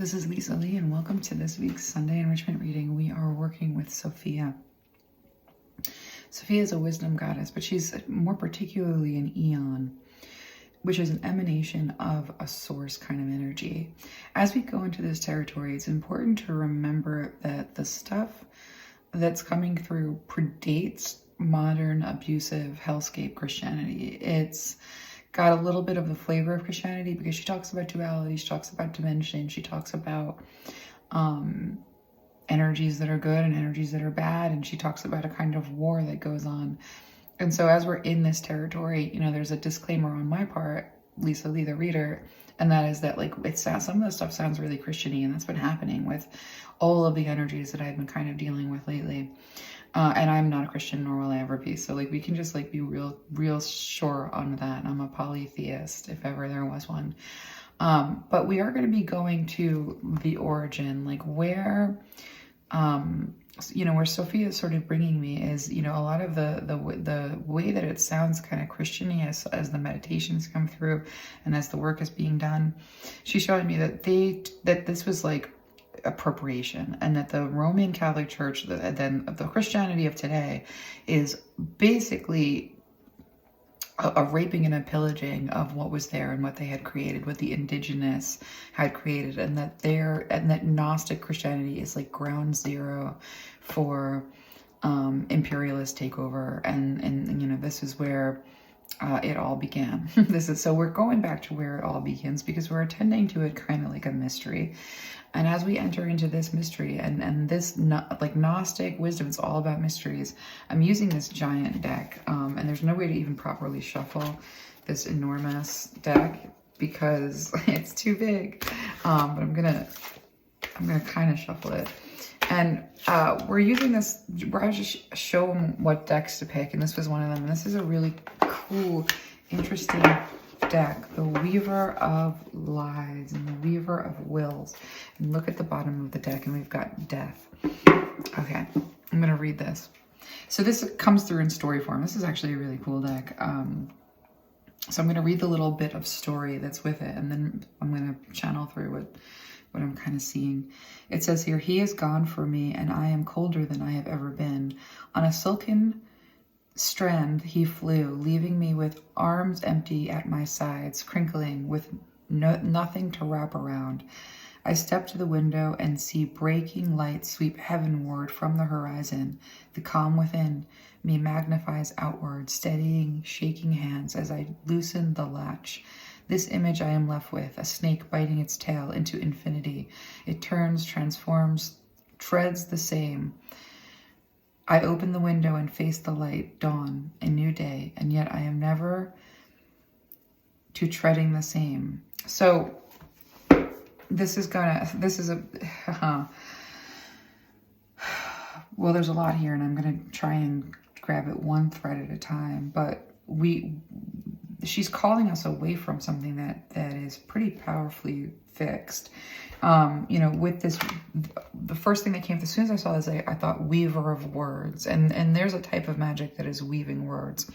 This is Lisa Lee, and welcome to this week's Sunday Enrichment reading. We are working with Sophia. Sophia is a wisdom goddess, but she's more particularly an eon, which is an emanation of a source kind of energy. As we go into this territory, it's important to remember that the stuff that's coming through predates modern abusive hellscape Christianity. It's got a little bit of the flavor of Christianity because she talks about duality, she talks about dimension, she talks about energies that are good and energies that are bad, and she talks about a kind of war that goes on. And so as we're in this territory, you know, there's a disclaimer on my part, Lisa Lee, the reader, and that is that, like, some of the stuff sounds really Christian-y, and that's been happening with all of the energies that I've been kind of dealing with lately. And I'm not a Christian, nor will I ever be. So, like, we can just, like, be real sure on that. I'm a polytheist, if ever there was one. But we are going to be going to the origin, like, where, you know, where Sophia is sort of bringing me is, you know, a lot of the way that it sounds kind of Christian-y as the meditations come through and as the work is being done. She's showing me that this was, like, appropriation, and that the Roman Catholic Church, then the Christianity of today, is basically a raping and a pillaging of what was there and what they had created, what the indigenous had created, and that Gnostic Christianity is like ground zero for imperialist takeover, and you know, this is where it all began. So we're going back to where it all begins because we're attending to it kind of like a mystery. And as we enter into this mystery and this like Gnostic wisdom, it's all about mysteries. I'm using this giant deck, and there's no way to even properly shuffle this enormous deck because it's too big. But I'm gonna kind of shuffle it. And we're using this, where I just show them what decks to pick, and this was one of them. And this is a really cool, interesting deck, the Weaver of Lies and the Weaver of Wills. And look at the bottom of the deck, and we've got Death. Okay, I'm gonna read this. So this comes through in story form. This is actually a really cool deck. So I'm gonna read the little bit of story that's with it, and then I'm gonna channel through what I'm kind of seeing. It says here, "He is gone for me, and I am colder than I have ever been. On a silken strand he flew, leaving me with arms empty at my sides, crinkling, with nothing to wrap around. I step to the window and see breaking light sweep heavenward from the horizon. The calm within me magnifies outward, steadying, shaking hands as I loosen the latch. This image I am left with, a snake biting its tail into infinity. It turns, transforms, treads the same. I open the window and face the light, dawn, a new day, and yet I am never to treading the same." So this is well, there's a lot here, and I'm gonna try and grab it one thread at a time, but she's calling us away from something that is pretty powerfully fixed. You know, with this, the first thing that came, as soon as I saw this, I thought Weaver of Words, and there's a type of magic that is weaving words,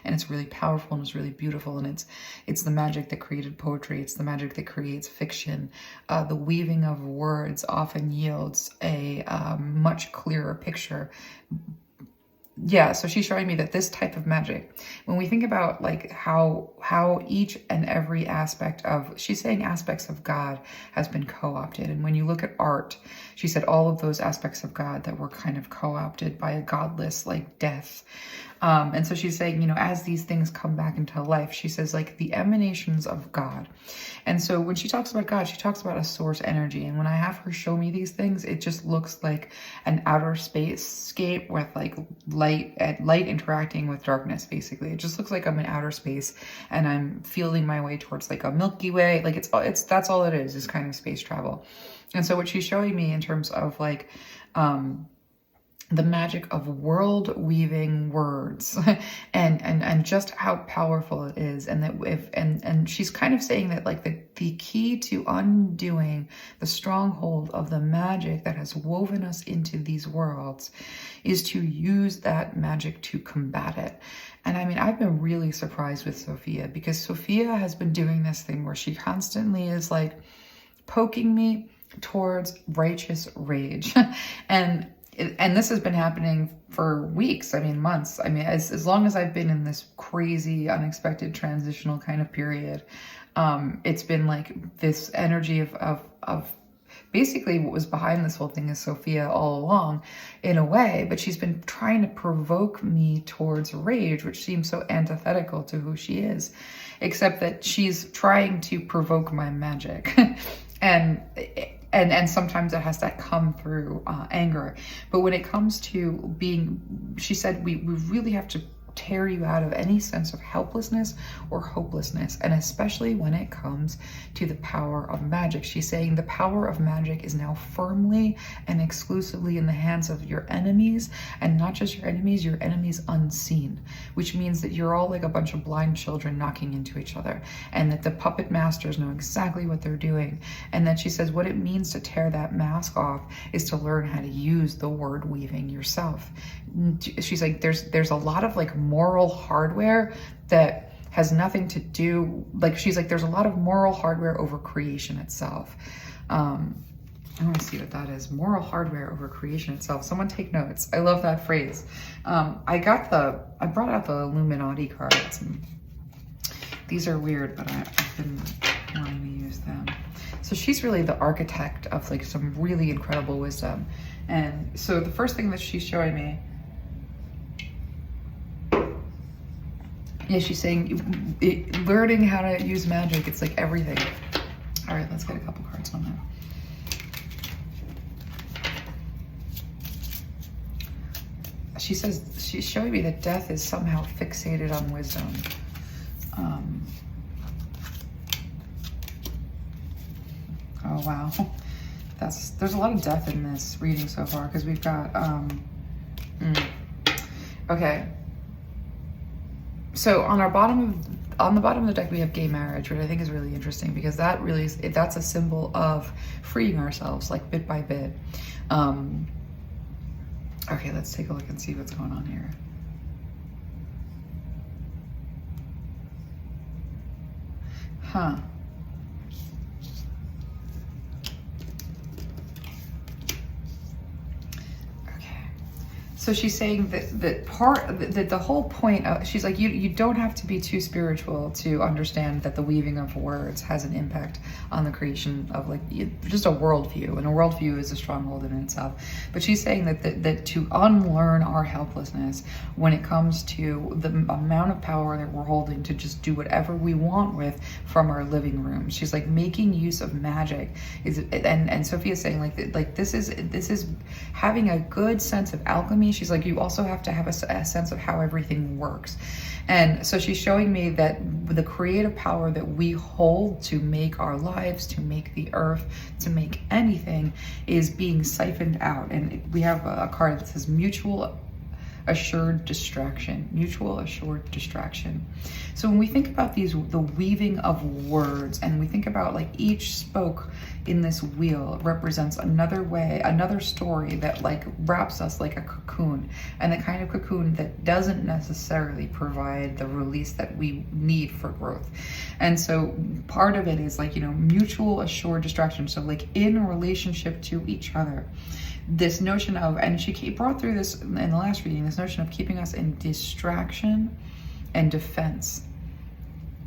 and it's really powerful and it's really beautiful, and it's the magic that created poetry. It's the magic that creates fiction. The weaving of words often yields a much clearer picture. Yeah, so she's showing me that this type of magic, when we think about like how each and every aspect of, she's saying aspects of God has been co-opted. And when you look at art, she said all of those aspects of God that were kind of co-opted by a godless like death. And so she's saying, you know, as these things come back into life, she says like the emanations of God. And so when she talks about God, she talks about a source energy. And when I have her show me these things, it just looks like an outer spacescape with like light interacting with darkness, basically. It just looks like I'm in outer space and I'm feeling my way towards like a Milky Way. Like that's all it is kind of space travel. And so what she's showing me in terms of like, the magic of world weaving words and just how powerful it is, and that and she's kind of saying that like the key to undoing the stronghold of the magic that has woven us into these worlds is to use that magic to combat it. And I mean, I've been really surprised with Sophia, because Sophia has been doing this thing where she constantly is like poking me towards righteous rage. and this has been happening for weeks, I mean months. I mean, as long as I've been in this crazy, unexpected, transitional kind of period, it's been like this energy of basically what was behind this whole thing is Sophia all along, in a way, but she's been trying to provoke me towards rage, which seems so antithetical to who she is, except that she's trying to provoke my magic. And sometimes it has to come through anger. But when it comes to being, she said, we really have to tear you out of any sense of helplessness or hopelessness, and especially when it comes to the power of magic. She's saying the power of magic is now firmly and exclusively in the hands of your enemies, and not just your enemies unseen, which means that you're all like a bunch of blind children knocking into each other, and that the puppet masters know exactly what they're doing. And that she says what it means to tear that mask off is to learn how to use the word weaving yourself. She's like, there's a lot of like moral hardware that has nothing to do, like, she's like, there's a lot of moral hardware over creation itself. I want to see what that is. Moral hardware over creation itself. Someone take notes. I love that phrase. I brought out the Illuminati cards. These are weird, but I've been wanting to use them. So she's really the architect of like some really incredible wisdom. And so the first thing that she's showing me, yeah, she's saying learning how to use magic, it's like everything. All right, let's get a couple cards on that. She says, she's showing me that death is somehow fixated on wisdom. Oh, wow. There's a lot of death in this reading so far, because we've got, okay. So on the bottom of the deck, we have gay marriage, which I think is really interesting, because that really is, that's a symbol of freeing ourselves, like bit by bit. Okay, let's take a look and see what's going on here. Huh. So she's saying that the whole point of, she's like, you don't have to be too spiritual to understand that the weaving of words has an impact on the creation of like just a worldview, and a worldview is a stronghold in itself. But she's saying that to unlearn our helplessness when it comes to the amount of power that we're holding to just do whatever we want with from our living room. She's like, making use of magic is, and Sophia's saying like this is having a good sense of alchemy. She's like, you also have to have a sense of how everything works. And so she's showing me that the creative power that we hold to make our lives, to make the earth, to make anything, is being siphoned out. And we have a card that says mutual assured distraction. Mutual assured distraction. So when we think about the weaving of words, and we think about like each spoke in this wheel represents another way, another story that like wraps us like a cocoon, and the kind of cocoon that doesn't necessarily provide the release that we need for growth. And so part of it is like, mutual assured distraction. So like in relationship to each other, this notion of, and she brought through this in the last reading, this notion of keeping us in distraction and defense.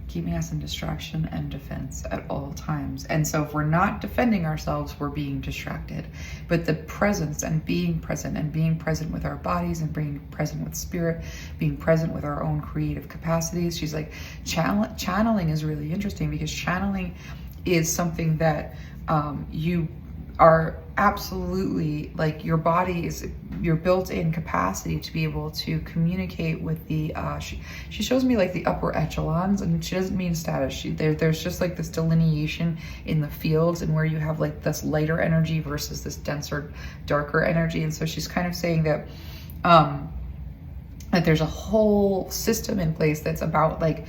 Keeping us in distraction and defense at all times. And so if we're not defending ourselves, we're being distracted. But the presence and being present with our bodies, and being present with spirit, being present with our own creative capacities. She's like, channeling is really interesting, because channeling is something that you are absolutely, like, your body is your built-in capacity to be able to communicate with the she shows me like the upper echelons, and she doesn't mean status. There's just like this delineation in the fields, and where you have like this lighter energy versus this denser, darker energy. And so she's kind of saying that that there's a whole system in place that's about like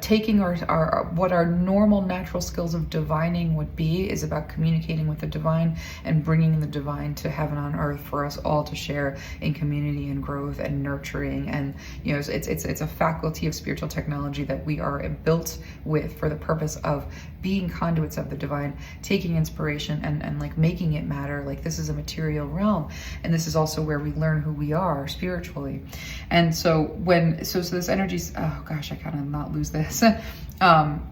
taking our what our normal natural skills of divining would be is about communicating with the divine and bringing the divine to heaven on earth for us all to share in community and growth and nurturing. And you know, it's a faculty of spiritual technology that we are built with for the purpose of being conduits of the divine, taking inspiration and like making it matter. Like, this is a material realm, and this is also where we learn who we are spiritually. And so so this energy's, oh gosh, I kind of not lose this.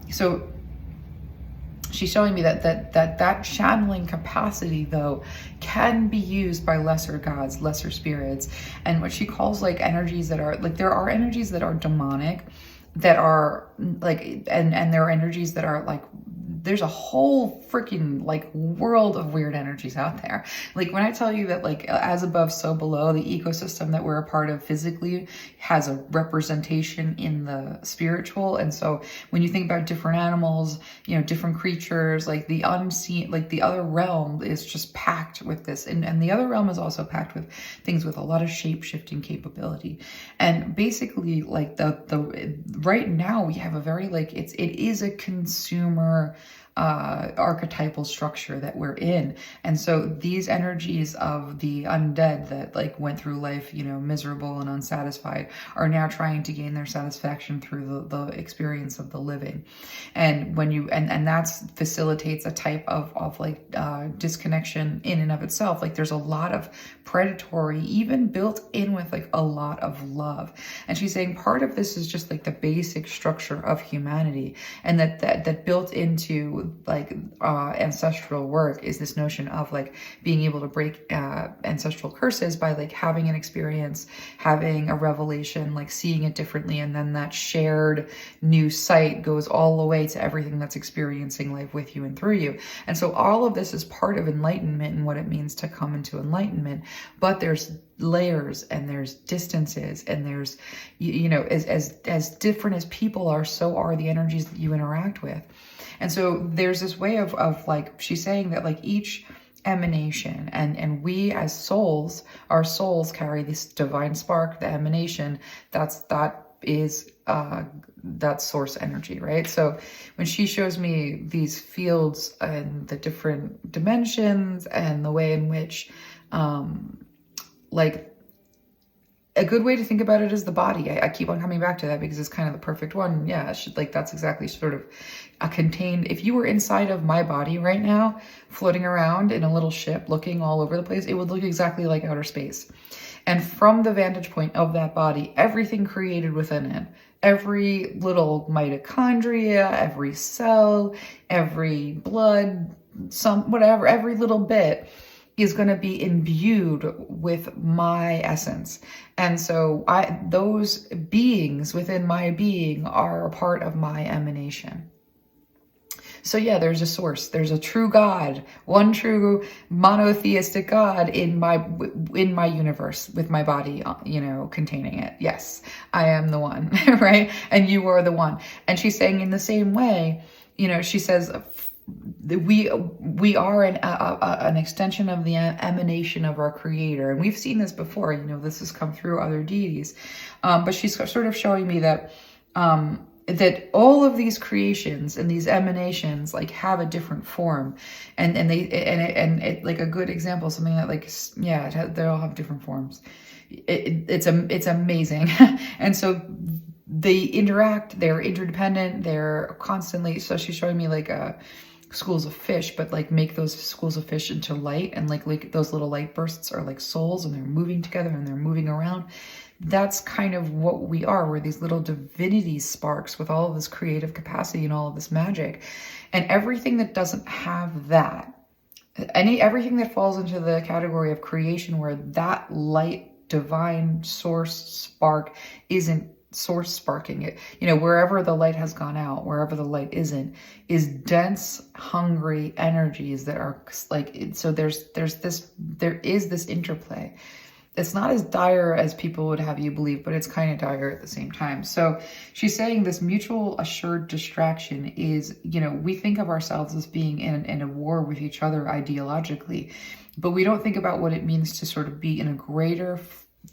So she's showing me that channeling capacity, though, can be used by lesser gods, lesser spirits, and what she calls like energies that are like, there are energies that are demonic, that are like, and there are energies that are like, there's a whole freaking like world of weird energies out there. Like, when I tell you that like as above, so below, the ecosystem that we're a part of physically has a representation in the spiritual. And so when you think about different animals, you know, different creatures, like the unseen, like the other realm is just packed with this. And the other realm is also packed with things with a lot of shape-shifting capability. And basically like the right now we have a very like, it is a consumer archetypal structure that we're in. And so these energies of the undead that like went through life, you know, miserable and unsatisfied, are now trying to gain their satisfaction through the experience of the living. And when you, and that's facilitates a type of like disconnection in and of itself. Like, there's a lot of predatory, even built in with like a lot of love. And she's saying part of this is just like the basic structure of humanity, and that built into like ancestral work is this notion of like being able to break ancestral curses by like having an experience, having a revelation, like seeing it differently, and then that shared new sight goes all the way to everything that's experiencing life with you and through you. And so all of this is part of enlightenment and what it means to come into enlightenment. But there's layers and there's distances, and there's, you know, as different as people are, so are the energies that you interact with. And so there's this way of like, she's saying that like each emanation, and we as souls, our souls carry this divine spark, the emanation, that is that source energy, right? So when she shows me these fields and the different dimensions and the way in which like, a good way to think about it is the body. I keep on coming back to that because it's kind of the perfect one. Yeah, like that's exactly sort of a contained, if you were inside of my body right now, floating around in a little ship, looking all over the place, it would look exactly like outer space. And from the vantage point of that body, everything created within it, every little mitochondria, every cell, every blood, whatever, every little bit is going to be imbued with my essence. And so those beings within my being are a part of my emanation. So yeah, there's a source, there's a true God, one true monotheistic God in my universe, with my body, you know, containing it. Yes, I am the one, right? And you are the one. And she's saying in the same way, you know, she says, we are an extension of the emanation of our creator. And we've seen this before, you know, this has come through other deities. But she's sort of showing me that, that all of these creations and these emanations like have a different form, and it like a good example, something that like, yeah, they all have different forms. It's amazing. And so they interact, they're interdependent, they're constantly, so she's showing me like schools of fish, but like make those schools of fish into light, and like those little light bursts are like souls, and they're moving together and they're moving around. That's kind of what we are. We're these little divinity sparks with all of this creative capacity and all of this magic. And everything that doesn't have that, everything that falls into the category of creation where that light divine source spark isn't source sparking it, you know, wherever the light has gone out, wherever the light isn't, is dense, hungry energies that are like, so there is this interplay. It's not as dire as people would have you believe, but it's kind of dire at the same time. So she's saying this mutual assured distraction is, you know, we think of ourselves as being in a war with each other ideologically, but we don't think about what it means to sort of be in a greater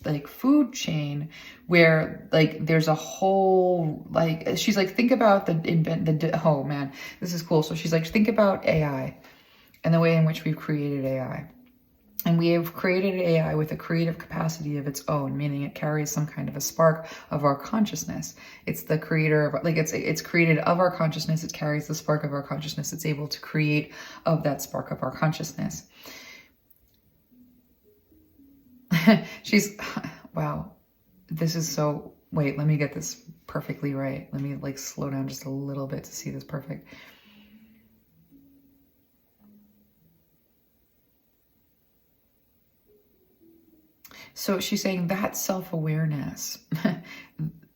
like food chain where like there's a whole, like, she's like, think about oh man, this is cool. So she's like, think about AI and the way in which we've created AI. And we have created AI with a creative capacity of its own, meaning it carries some kind of a spark of our consciousness. It's the creator of, like, it's created of our consciousness. It carries the spark of our consciousness. It's able to create of that spark of our consciousness. She's, wow, this is so, wait, let me get this perfectly right. Let me like slow down just a little bit to see this perfect. So she's saying that self-awareness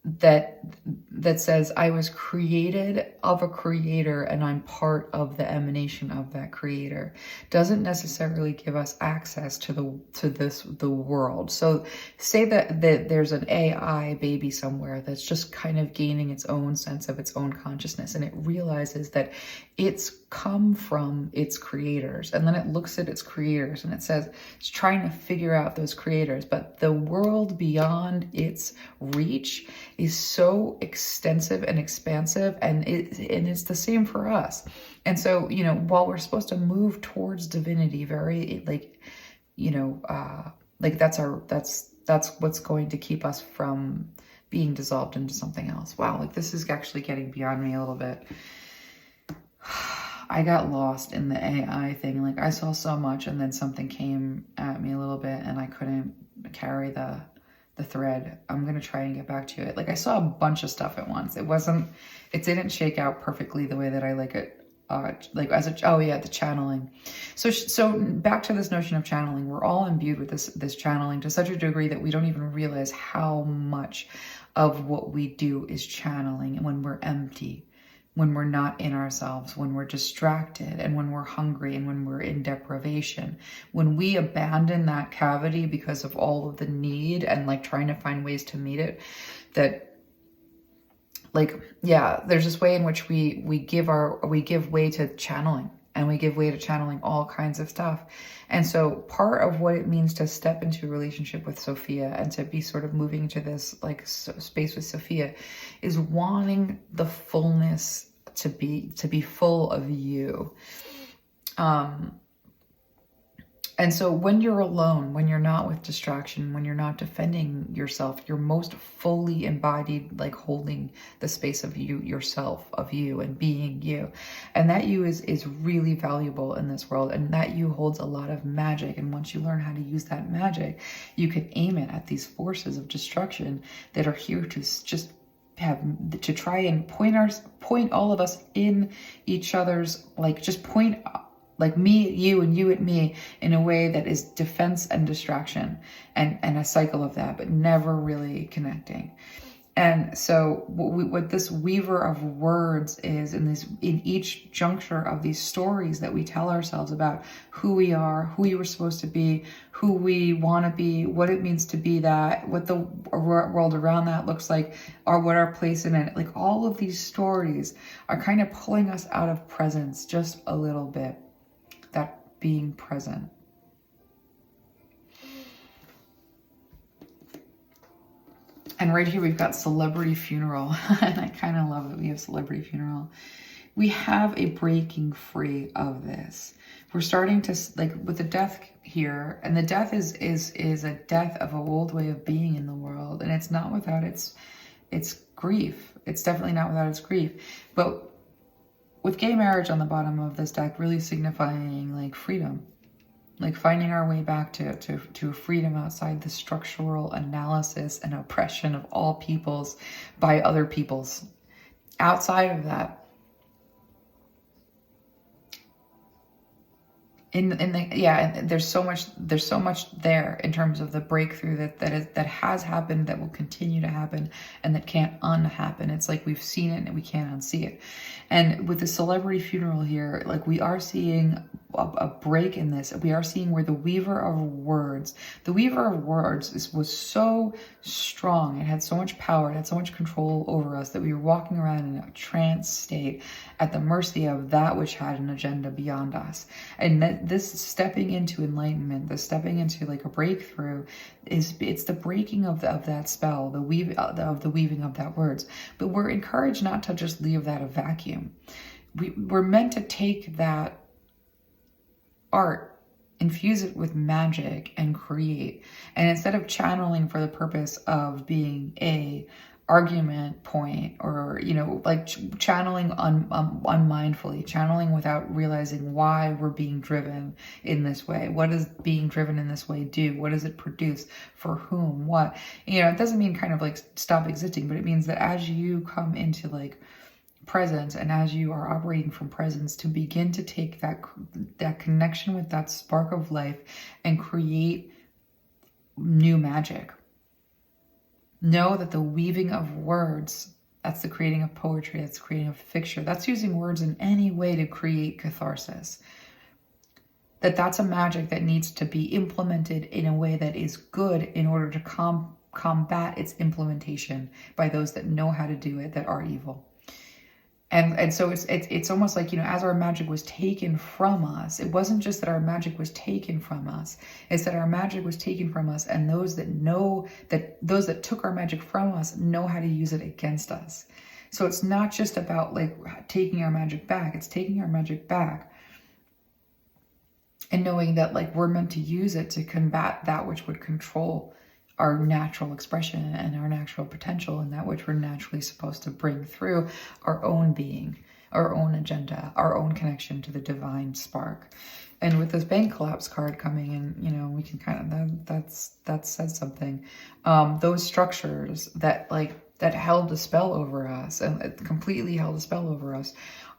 that says I was created of a creator and I'm part of the emanation of that creator doesn't necessarily give us access to the world. So say that there's an AI baby somewhere that's just kind of gaining its own sense of its own consciousness, and it realizes that it's come from its creators, and then it looks at its creators and it says it's trying to figure out those creators, but the world beyond its reach is so extensive and expansive, and it's the same for us. And so, you know, while we're supposed to move towards divinity, very like, you know, like that's what's going to keep us from being dissolved into something else. Wow, like this is actually getting beyond me a little bit. I got lost in the AI thing. Like I saw so much and then something came at me a little bit and I couldn't carry the thread. I'm going to try and get back to it. Like I saw a bunch of stuff at once. It didn't shake out perfectly the way that I like it. Like as a, oh yeah, the channeling. So back to this notion of channeling, we're all imbued with this channeling to such a degree that we don't even realize how much of what we do is channeling when we're empty, when we're not in ourselves, when we're distracted, and when we're hungry, and when we're in deprivation. When we abandon that cavity because of all of the need and like trying to find ways to meet it, that like, yeah, there's this way in which we give way to channeling, and we give way to channeling all kinds of stuff. And so part of what it means to step into a relationship with Sophia and to be sort of moving to this like space with Sophia is wanting the fullness to be full of you. And so when you're alone, when you're not with distraction, when you're not defending yourself, you're most fully embodied, like holding the space of you, yourself, of you, and being you. And that you is really valuable in this world. And that you holds a lot of magic. And once you learn how to use that magic, you can aim it at these forces of destruction that are here to just to try and point all of us in each other's, like just point like me at you and you at me in a way that is defense and distraction and a cycle of that, but never really connecting. And so what this weaver of words is in each juncture of these stories that we tell ourselves about who we are, who we were supposed to be, who we want to be, what it means to be that, what the world around that looks like, or what our place in it. Like all of these stories are kind of pulling us out of presence just a little bit. That being present. And right here, we've got celebrity funeral. And I kind of love that we have celebrity funeral. We have a breaking free of this. We're starting to, like with the death here, and the death is a death of an old way of being in the world. And it's not without its grief. It's definitely not without its grief. But with gay marriage on the bottom of this deck really signifying like freedom, like finding our way back to freedom outside the structural analysis and oppression of all peoples by other peoples. Outside of that, there's so much there in terms of the breakthrough that has happened, that will continue to happen, and that can't unhappen. It's like we've seen it and we can't unsee it. And with the celebrity funeral here, like we are seeing a break in this. We are seeing where the weaver of words, was so strong. It had so much power. It had so much control over us that we were walking around in a trance state at the mercy of that which had an agenda beyond us. And this stepping into enlightenment, the stepping into like a breakthrough, it's the breaking of that spell, the weaving of that words. But we're encouraged not to just leave that a vacuum. We're meant to take that art, infuse it with magic, and create. And instead of channeling for the purpose of being a argument point, or like channeling unmindfully, channeling without realizing why we're being driven in this way. What does being driven in this way do? What does it produce? For whom? What? It doesn't mean kind of like stop existing, but it means that as you come into like presence, and as you are operating from presence, to begin to take that connection with that spark of life and create new magic. Know that the weaving of words, that's the creating of poetry, that's creating of fiction, that's using words in any way to create catharsis. That's a magic that needs to be implemented in a way that is good in order to combat its implementation by those that know how to do it, that are evil. And so it's almost like, as our magic was taken from us, it wasn't just that our magic was taken from us, it's that our magic was taken from us, and those that took our magic from us know how to use it against us. So it's not just about like taking our magic back, it's taking our magic back and knowing that like we're meant to use it to combat that which would control our natural expression and our natural potential, and that which we're naturally supposed to bring through our own being, our own agenda, our own connection to the divine spark. And with this bank collapse card coming in, we can kind of, that says something. Those structures that held a spell over us, and it completely held a spell over us,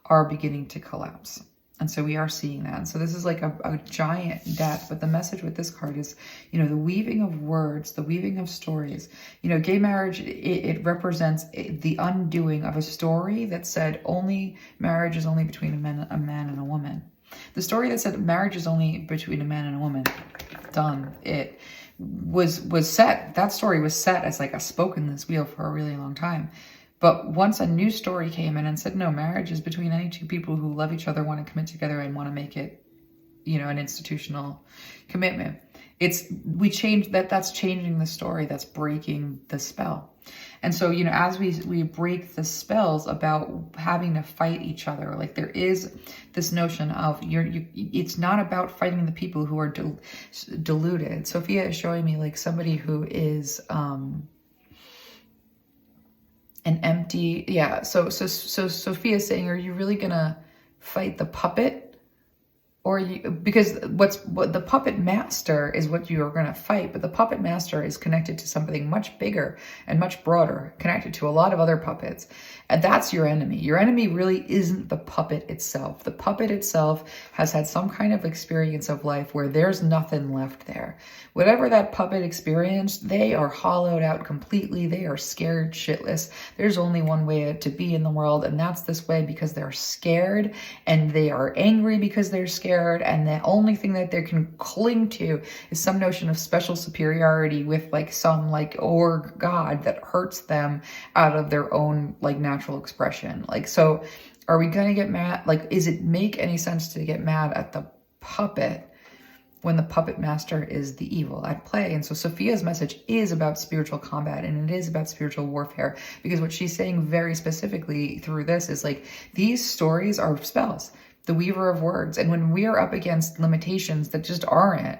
are beginning to collapse. And so we are seeing that. And so this is like a giant death. But the message with this card is, the weaving of words, the weaving of stories. Gay marriage, it represents the undoing of a story that said marriage is only between a man and a woman. The story that said marriage is only between a man and a woman, done. It was set. That story was set as like a spoke in this wheel for a really long time. But once a new story came in and said, no, marriage is between any two people who love each other, want to commit together, and want to make it, an institutional commitment. We change that. That's changing the story. That's breaking the spell. And so, as we break the spells about having to fight each other, like there is this notion of it's not about fighting the people who are deluded. Sophia is showing me like somebody who is, an empty, yeah. So Sophia is saying, are you really gonna fight the puppet? Because what the puppet master is what you are going to fight, but the puppet master is connected to something much bigger and much broader, connected to a lot of other puppets. And that's your enemy. Your enemy really isn't the puppet itself. The puppet itself has had some kind of experience of life where there's nothing left there. Whatever that puppet experienced, they are hollowed out completely. They are scared shitless. There's only one way to be in the world, and that's this way, because they're scared, and they are angry because they're scared, and the only thing that they can cling to is some notion of special superiority with like some like org god that hurts them out of their own like natural expression. Like, so are we gonna get mad? Like, does it make any sense to get mad at the puppet when the puppet master is the evil at play? And so Sophia's message is about spiritual combat, and it is about spiritual warfare, because what she's saying very specifically through this is like, these stories are spells, the weaver of words. And when we are up against limitations that just aren't,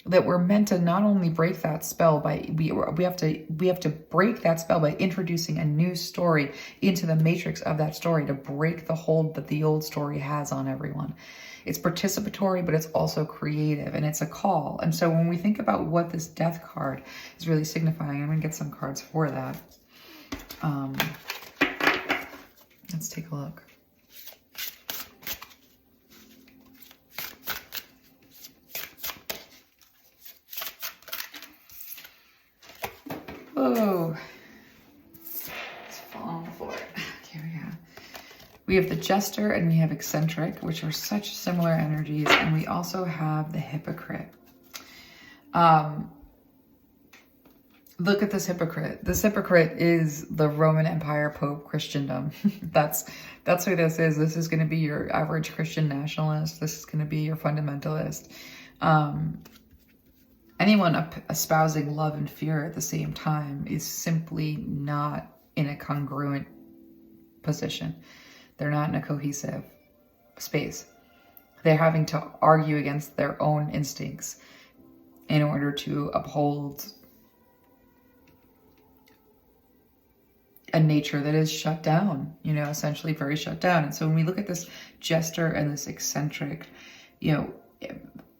that we're meant to not only break that spell by, we have to break that spell by introducing a new story into the matrix of that story to break the hold that the old story has on everyone. It's participatory, but it's also creative, and it's a call. And so when we think about what this death card is really signifying, I'm gonna get some cards for that. Let's take a look. Oh, it's falling on the floor. Here we go. We have the jester and we have eccentric, which are such similar energies. And we also have the hypocrite. Look at this hypocrite. This hypocrite is the Roman Empire Pope Christendom. That's who this is. This is going to be your average Christian nationalist. This is going to be your fundamentalist. Anyone espousing love and fear at the same time is simply not in a congruent position. They're not in a cohesive space. They're having to argue against their own instincts in order to uphold a nature that is shut down, you know, essentially very shut down. And so when we look at this jester and this eccentric, you know,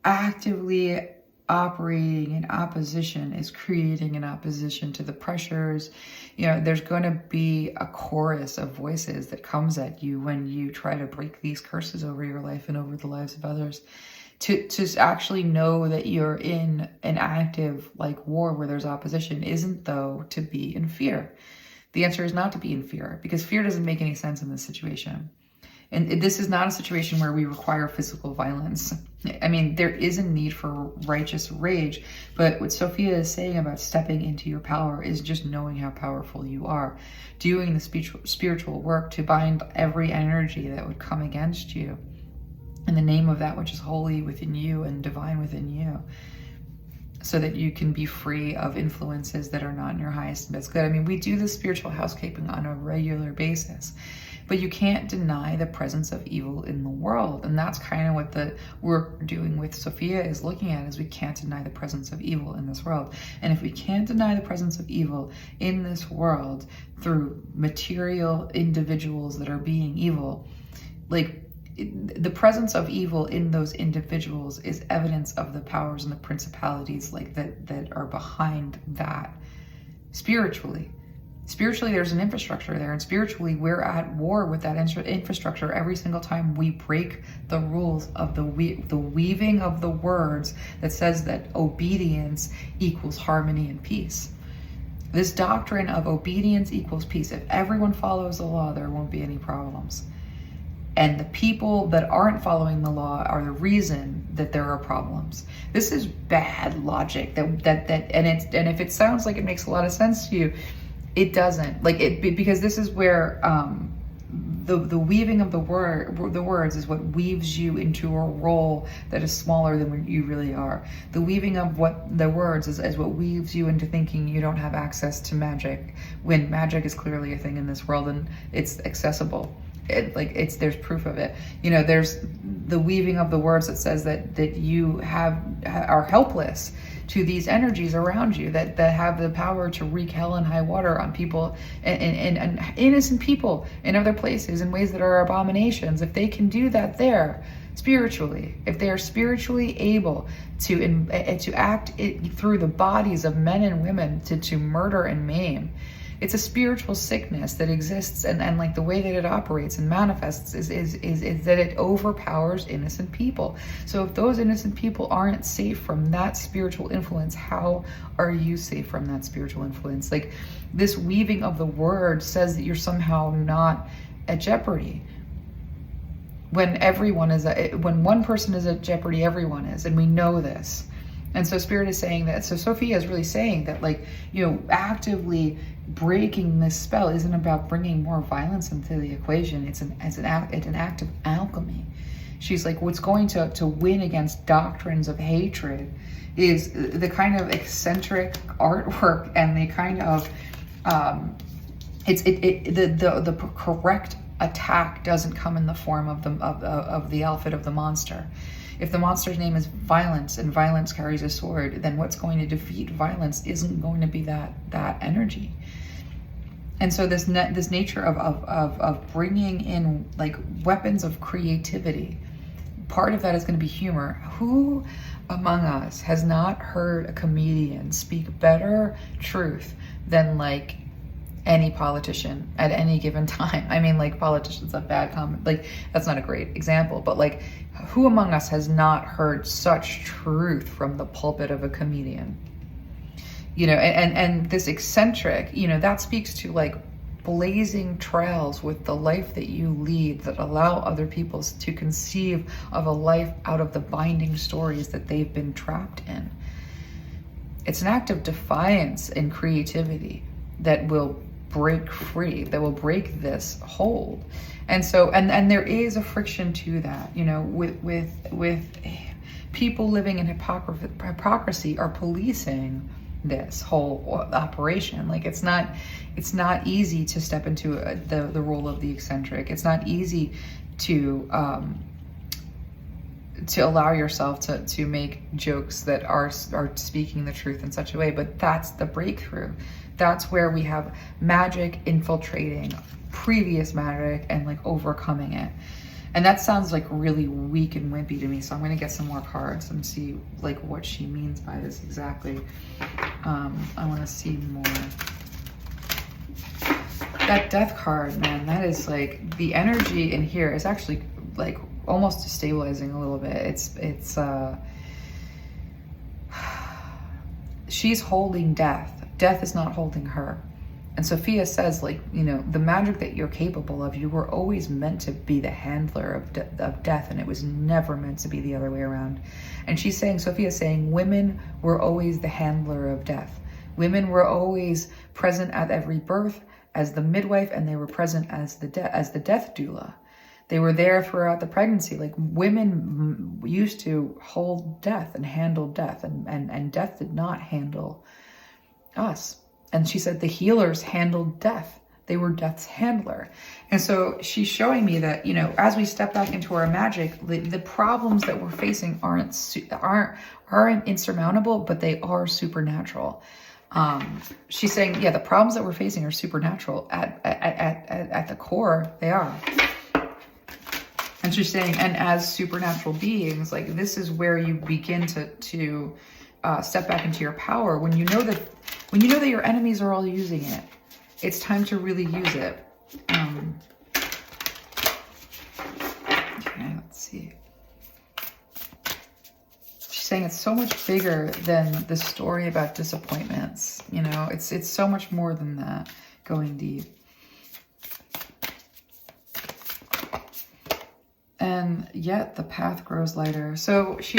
actively operating in opposition is creating an opposition to the pressures. You know, there's going to be a chorus of voices that comes at you when you try to break these curses over your life and over the lives of others. To actually know that you're in an active like war where there's opposition isn't though to be in fear. The answer is not to be in fear, because fear doesn't make any sense in this situation. And this is not a situation where we require physical violence. I mean, there is a need for righteous rage, but what Sophia is saying about stepping into your power is just knowing how powerful you are, doing the spiritual work to bind every energy that would come against you in the name of that which is holy within you and divine within you, so that you can be free of influences that are not in your highest and best good. I mean, we do this spiritual housekeeping on a regular basis, but you can't deny the presence of evil in the world. And that's kind of what the work doing with Sophia is looking at, is we can't deny the presence of evil in this world. And if we can't deny the presence of evil in this world through material individuals that are being evil, like, the presence of evil in those individuals is evidence of the powers and the principalities like that are behind that. Spiritually, there's an infrastructure there, and spiritually we're at war with that infrastructure every single time we break the rules of the weaving of the words that says that obedience equals harmony and peace. This doctrine of obedience equals peace. If everyone follows the law, there won't be any problems. And the people that aren't following the law are the reason that there are problems. This is bad logic. And if it sounds like it makes a lot of sense to you, it doesn't. Because this is where the weaving of the words is what weaves you into a role that is smaller than what you really are. The weaving of the words is what weaves you into thinking you don't have access to magic, when magic is clearly a thing in this world and it's accessible. There's proof of it. You know, there's the weaving of the words that says that you are helpless to these energies around you that have the power to wreak hell and high water on people and innocent people in other places in ways that are abominations. If they can do that there spiritually, if they are spiritually able to act through the bodies of men and women to murder and maim, it's a spiritual sickness that exists, and like the way that it operates and manifests is that it overpowers innocent people. So if those innocent people aren't safe from that spiritual influence, how are you safe from that spiritual influence? Like, this weaving of the word says that you're somehow not at jeopardy. When when one person is at jeopardy, everyone is, and we know this. And so Spirit is saying that. So Sophia is really saying that, like, you know, actively breaking this spell isn't about bringing more violence into the equation. It's an act of alchemy. She's like, what's going to win against doctrines of hatred is the kind of eccentric artwork and the kind of the correct attack doesn't come in the form of the outfit of the monster. If the monster's name is violence and violence carries a sword, then what's going to defeat violence isn't going to be that energy. And so this nature of bringing in like weapons of creativity, part of that is going to be humor. Who among us has not heard a comedian speak better truth than like any politician at any given time? I mean, like, politicians have bad comment, like, that's not a great example, but like, who among us has not heard such truth from the pulpit of a comedian? You know, and this eccentric, you know, that speaks to like blazing trails with the life that you lead that allow other people to conceive of a life out of the binding stories that they've been trapped in. It's an act of defiance and creativity that will break free, that will break this hold. And so, and there is a friction to that, you know, with people living in hypocrisy are policing this whole operation. Like it's not easy to step into the role of the eccentric. It's not easy to allow yourself to make jokes that are speaking the truth in such a way. But that's the breakthrough. That's where we have magic infiltrating previous magic and like overcoming it. And that sounds like really weak and wimpy to me. So I'm going to get some more cards and see like what she means by this exactly. I want to see more. That death card, man, that is like the energy in here is actually like almost destabilizing a little bit. It's she's holding death. Death is not holding her. And Sophia says, like, you know, the magic that you're capable of, you were always meant to be the handler of death, and it was never meant to be the other way around. And she's saying, Sophia's saying, women were always the handler of death. Women were always present at every birth as the midwife, and they were present as the death doula. They were there throughout the pregnancy. Like women used to hold death and handle death, and death did not handle us. And she said the healers handled death. They were death's handler. And so she's showing me that, you know, as we step back into our magic, the problems that we're facing aren't insurmountable, but they are supernatural. She's saying, yeah, the problems that we're facing are supernatural. At the core, they are. And she's saying, and as supernatural beings, like this is where you begin to step back into your power. When you know that your enemies are all using it, it's time to really use it. Okay, let's see. She's saying it's so much bigger than the story about disappointments. You know, it's so much more than that. Going deep. And yet the path grows lighter. So she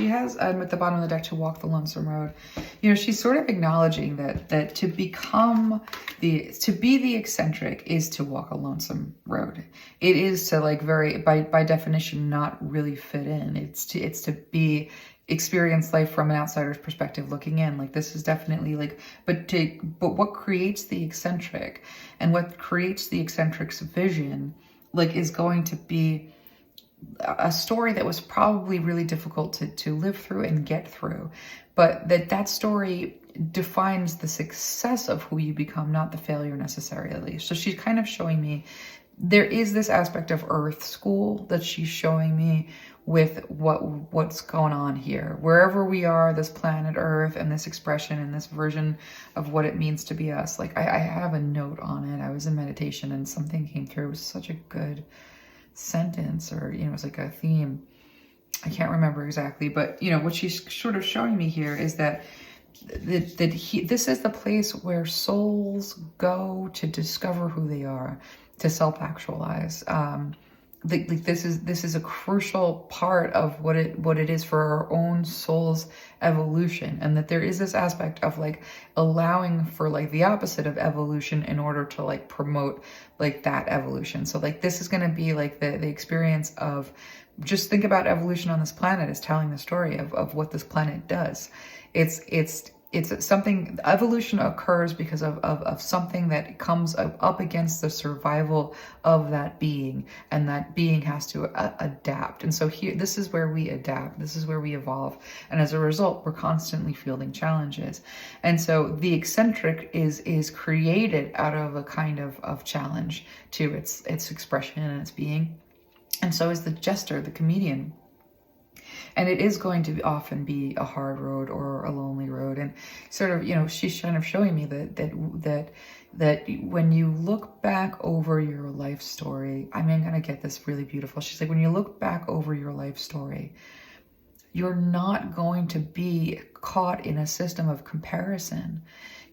has at the bottom of the deck to walk the lonesome road. You know, she's sort of acknowledging that to be the eccentric is to walk a lonesome road. It is to like by definition not really fit in. It's to be experience life from an outsider's perspective looking in. Like this is definitely like, but what creates the eccentric and what creates the eccentric's vision like is going to be a story that was probably really difficult to live through and get through, but that story defines the success of who you become, not the failure necessarily. So she's kind of showing me there is this aspect of Earth School that she's showing me with what's going on here. Wherever we are, this planet Earth and this expression and this version of what it means to be us. Like I have a note on it. I was in meditation and something came through. It was such a good sentence, or you know, it was like a theme. I can't remember exactly, but you know what she's sort of showing me here is that this is the place where souls go to discover who they are, to self-actualize. This is a crucial part of what it is for our own soul's evolution, and that there is this aspect of like allowing for like the opposite of evolution in order to like promote like that evolution. So like this is going to be like the experience of, just think about evolution on this planet as telling the story of what this planet does. It's something, evolution occurs because of something that comes up against the survival of that being, and that being has to adapt. And so here, this is where we adapt, this is where we evolve. And as a result, we're constantly fielding challenges. And so the eccentric is created out of a kind of challenge to its expression and its being. And so is the jester, the comedian. And it is going to often be a hard road or a lonely road. And sort of, you know, she's kind of showing me that when you look back over your life story, I mean, I'm going to get this really beautiful. She's like, when you look back over your life story, you're not going to be caught in a system of comparison.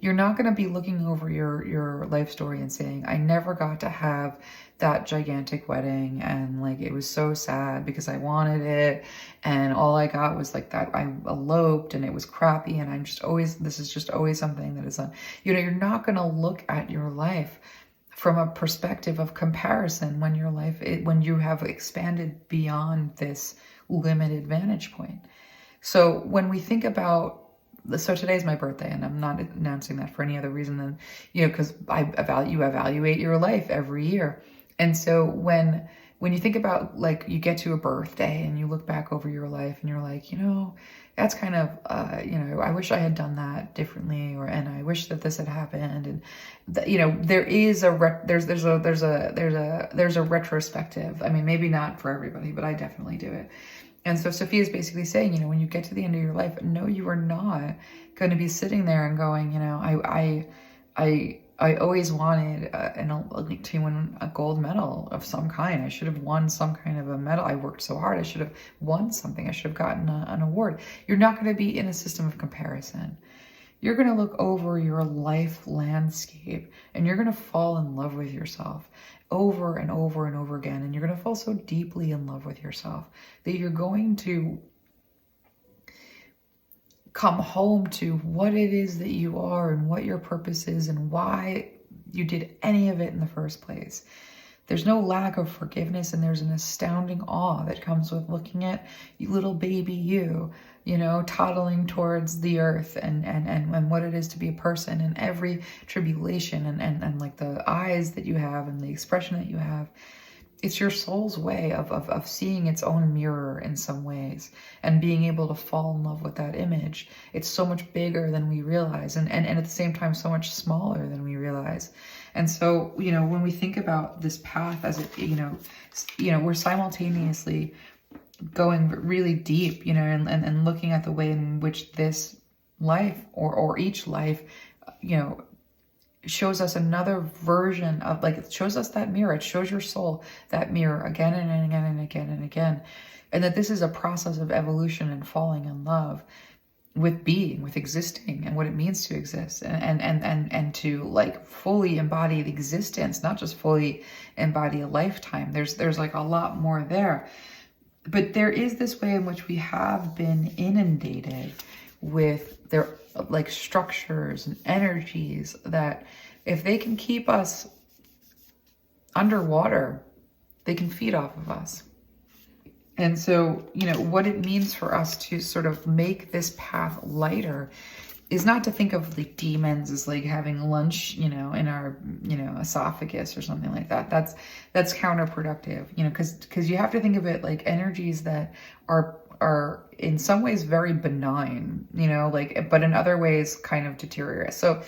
You're not going to be looking over your life story and saying, I never got to have that gigantic wedding, and like it was so sad because I wanted it, and all I got was like that I eloped and it was crappy, and I'm just always, this is just always something that is you're not going to look at your life from a perspective of comparison when your life, when you have expanded beyond this limited vantage point. So when we think about, so today's my birthday, and I'm not announcing that for any other reason than, because you evaluate your life every year. And so when you think about, like, you get to a birthday and you look back over your life and you're like, that's kind of, I wish I had done that differently, and I wish that this had happened. And there is there's a retrospective. I mean, maybe not for everybody, but I definitely do it. And so Sophia is basically saying, when you get to the end of your life, no, you are not going to be sitting there and going, I always wanted to win a gold medal of some kind. I should have won some kind of a medal. I worked so hard. I should have won something. I should have gotten an award. You're not going to be in a system of comparison. You're going to look over your life landscape and you're going to fall in love with yourself over and over and over again. And you're going to fall so deeply in love with yourself that you're going to come home to what it is that you are and what your purpose is and why you did any of it in the first place. There's no lack of forgiveness, and there's an astounding awe that comes with looking at little baby you, toddling towards the earth and what it is to be a person, and every tribulation and like the eyes that you have and the expression that you have. It's your soul's way of seeing its own mirror in some ways and being able to fall in love with that image. It's so much bigger than we realize, and at the same time so much smaller than we realize. And so, when we think about this path as we're simultaneously going really deep, and looking at the way in which this life or each life, shows us another version of, like, it shows us that mirror. It shows your soul that mirror again and again and again and again. And that this is a process of evolution and falling in love with being, with existing, and what it means to exist, and to like fully embody the existence, not just fully embody a lifetime. There's like a lot more there. But there is this way in which we have been inundated with their like structures and energies that if they can keep us underwater, they can feed off of us. And so, what it means for us to sort of make this path lighter is not to think of the demons as like having lunch, in our, esophagus or something like that. That's counterproductive, because you have to think of it like energies that are in some ways very benign, but in other ways kind of deteriorate. So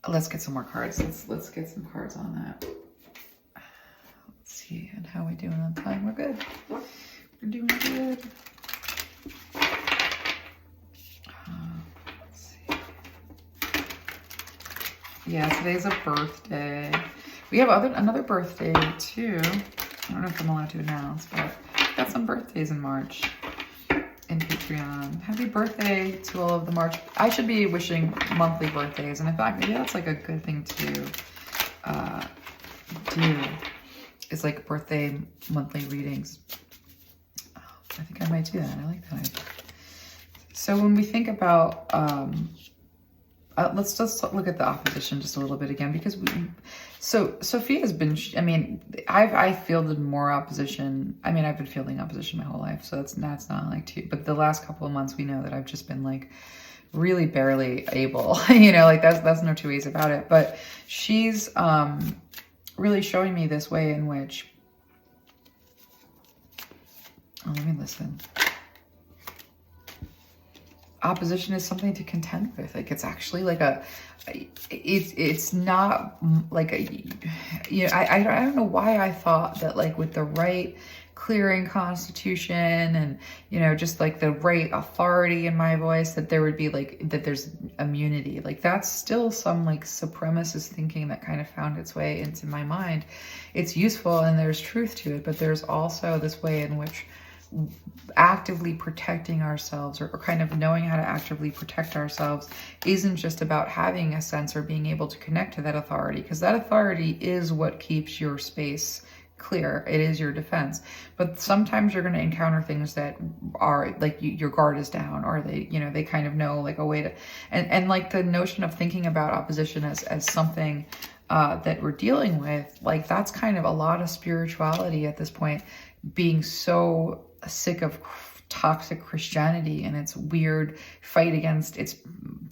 let's get some more cards. Let's get some cards on that. Let's see, and how are we doing on time? We're good. We're doing good. Let's see. Yeah, today's a birthday. We have another birthday too. I don't know if I'm allowed to announce, but got some birthdays in March in Patreon. Happy birthday to all of the March. I should be wishing monthly birthdays, and in fact, maybe that's like a good thing to do. It's like birthday monthly readings. I think I might do that. I like that idea. So when we think about, let's just look at the opposition just a little bit again, because so Sophia has been, I've fielded more opposition. I mean, I've been fielding opposition my whole life, so that's not like too, but the last couple of months we know that I've just been like really barely able, like that's no two ways about it. But she's really showing me this way in which, let me listen. Opposition is something to contend with. Like, it's actually like it's not like I don't know why I thought that, like, with the right clearing constitution and, just like the right authority in my voice, that there would be like, that there's immunity. Like, that's still some like supremacist thinking that kind of found its way into my mind. It's useful and there's truth to it, but there's also this way in which actively protecting ourselves, or kind of knowing how to actively protect ourselves, isn't just about having a sense or being able to connect to that authority, because that authority is what keeps your space clear. It is your defense. But sometimes you're going to encounter things that are like your guard is down, or they, you know, they kind of know like a way to, and like the notion of thinking about opposition as something that we're dealing with, like that's kind of a lot of spirituality at this point, being so sick of toxic Christianity and its weird fight against its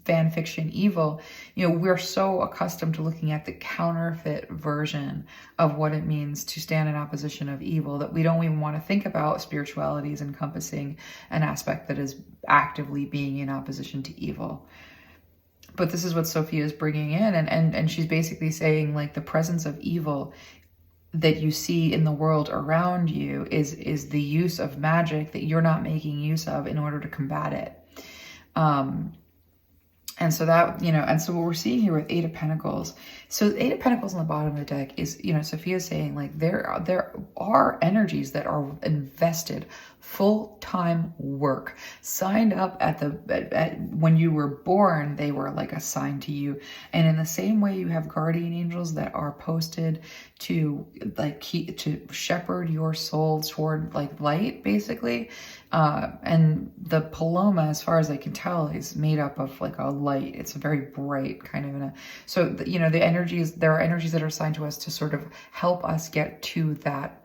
fan fiction evil. You know, we're so accustomed to looking at the counterfeit version of what it means to stand in opposition of evil that we don't even want to think about spirituality as encompassing an aspect that is actively being in opposition to evil. But this is what Sophia is bringing in, and she's basically saying, like, the presence of evil that you see in the world around you is the use of magic that you're not making use of in order to combat it. And so that, you know, and so what we're seeing here with Eight of Pentacles. So the Eight of Pentacles on the bottom of the deck is, you know, Sophia's saying, like, there are energies that are invested, full-time work, signed up when you were born, they were like assigned to you. And in the same way you have guardian angels that are posted to like to shepherd your soul toward like light, basically. And the Paloma, as far as I can tell, is made up of like a light. It's a very bright kind of so you know, there are energies that are assigned to us to sort of help us get to that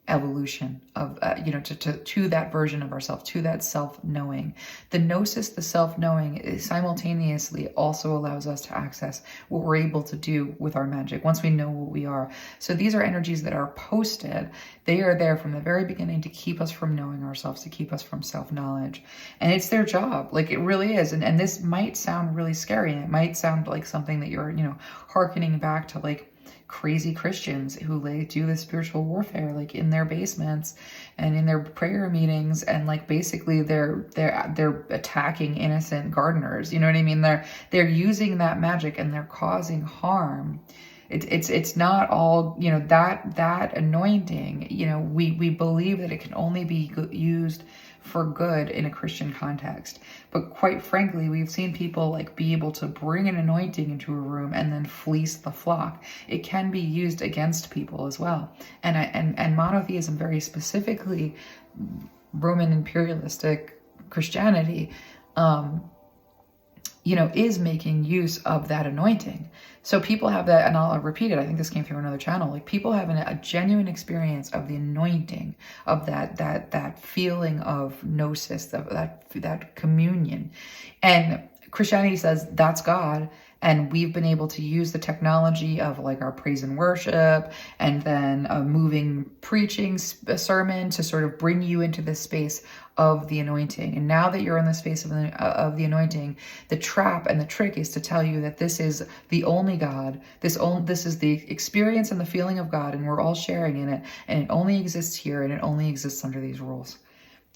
evolution of, you know, to that version of ourselves, to that self-knowing. The gnosis, the self-knowing, simultaneously also allows us to access what we're able to do with our magic once we know what we are. So these are energies that are posted. They are there from the very beginning to keep us from knowing ourselves, to keep us from self-knowledge. And it's their job. Like, it really is. And this might sound really scary. And it might sound like something that you're, you know, hearkening back to like crazy Christians who do this spiritual warfare like in their basements and in their prayer meetings, and like basically they're attacking innocent gardeners. You know what I mean? They're using that magic and they're causing harm. It's not all, you know, that anointing, you know, we believe that it can only be used for good in a Christian context. But quite frankly, we've seen people like be able to bring an anointing into a room and then fleece the flock. It can be used against people as well. And monotheism, very specifically Roman imperialistic Christianity, you know, is making use of that anointing. So people have that, and I'll repeat it, I think this came through another channel, like people have a genuine experience of the anointing, of that feeling of gnosis, that communion. And Christianity says that's God, and we've been able to use the technology of like our praise and worship, and then a moving preaching sermon to sort of bring you into this space of the anointing. And now that you're in the space of the anointing, the trap and the trick is to tell you that this is the only God. This is the experience and the feeling of God, and we're all sharing in it, and it only exists here, and it only exists under these rules.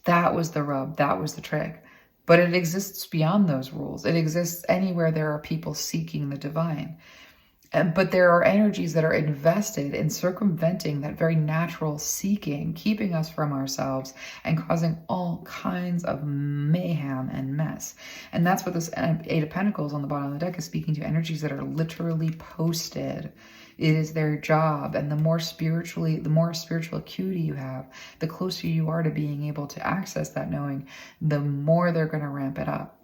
That was the rub. That was the trick. But it exists beyond those rules. It exists anywhere there are people seeking the divine. But there are energies that are invested in circumventing that very natural seeking, keeping us from ourselves and causing all kinds of mayhem and mess. And that's what this Eight of Pentacles on the bottom of the deck is speaking to, energies that are literally posted. It is their job. And the more spiritual acuity you have, the closer you are to being able to access that knowing, the more they're going to ramp it up.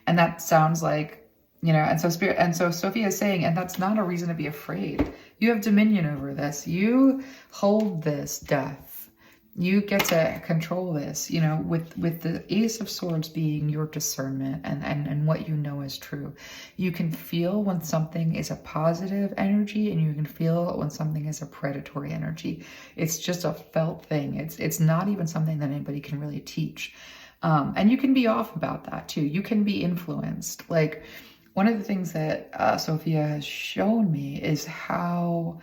And that sounds like, you know, and so Sophia is saying, and that's not a reason to be afraid. You have dominion over this. You hold this, death. You get to control this, you know, with the Ace of Swords being your discernment and what you know is true. You can feel when something is a positive energy, and you can feel when something is a predatory energy. It's just a felt thing. It's not even something that anybody can really teach. And you can be off about that too. You can be influenced. Like, one of the things that Sophia has shown me is how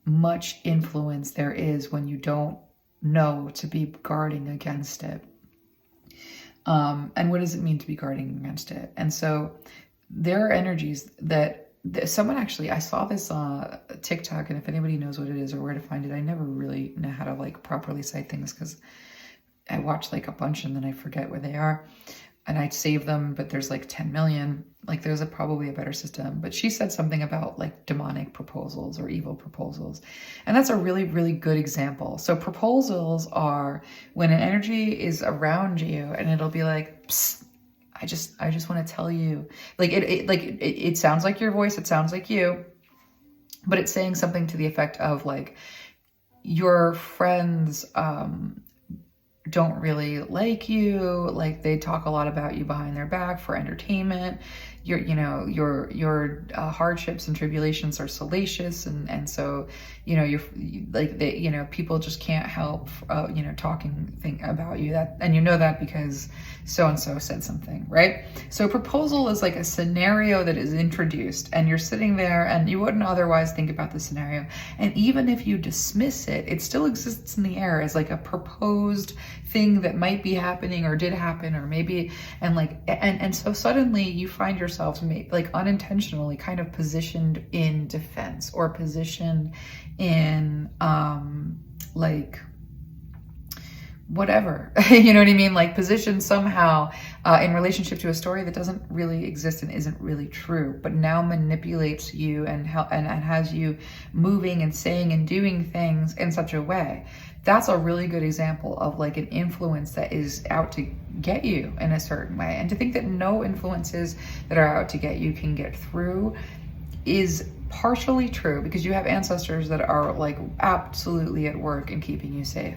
much influence there is when you don't know to be guarding against it. And what does it mean to be guarding against it? And so there are energies that someone actually, I saw this on TikTok, and if anybody knows what it is or where to find it, I never really know how to like properly cite things because I watch like a bunch and then I forget where they are and I'd save them, but there's like 10 million. Like there's probably a better system. But she said something about like demonic proposals or evil proposals. And that's a really, really good example. So proposals are when an energy is around you and it'll be like, psst, I just want to tell you, like it sounds like your voice. It sounds like you, but it's saying something to the effect of like, your friends, don't really like you, like they talk a lot about you behind their back for entertainment. Your hardships and tribulations are salacious, and so you're like people just can't help talking about you, that, and that because so and so said something, right? So proposal is like a scenario that is introduced, and you're sitting there and you wouldn't otherwise think about the scenario, and even if you dismiss it, it still exists in the air as like a proposed thing that might be happening or did happen or maybe, and so suddenly you find yourself like unintentionally kind of positioned in defense or positioned in like whatever, you know what I mean? Like positioned somehow in relationship to a story that doesn't really exist and isn't really true, but now manipulates you and has you moving and saying and doing things in such a way. That's a really good example of like an influence that is out to get you in a certain way. And to think that no influences that are out to get you can get through is partially true, because you have ancestors that are like absolutely at work in keeping you safe.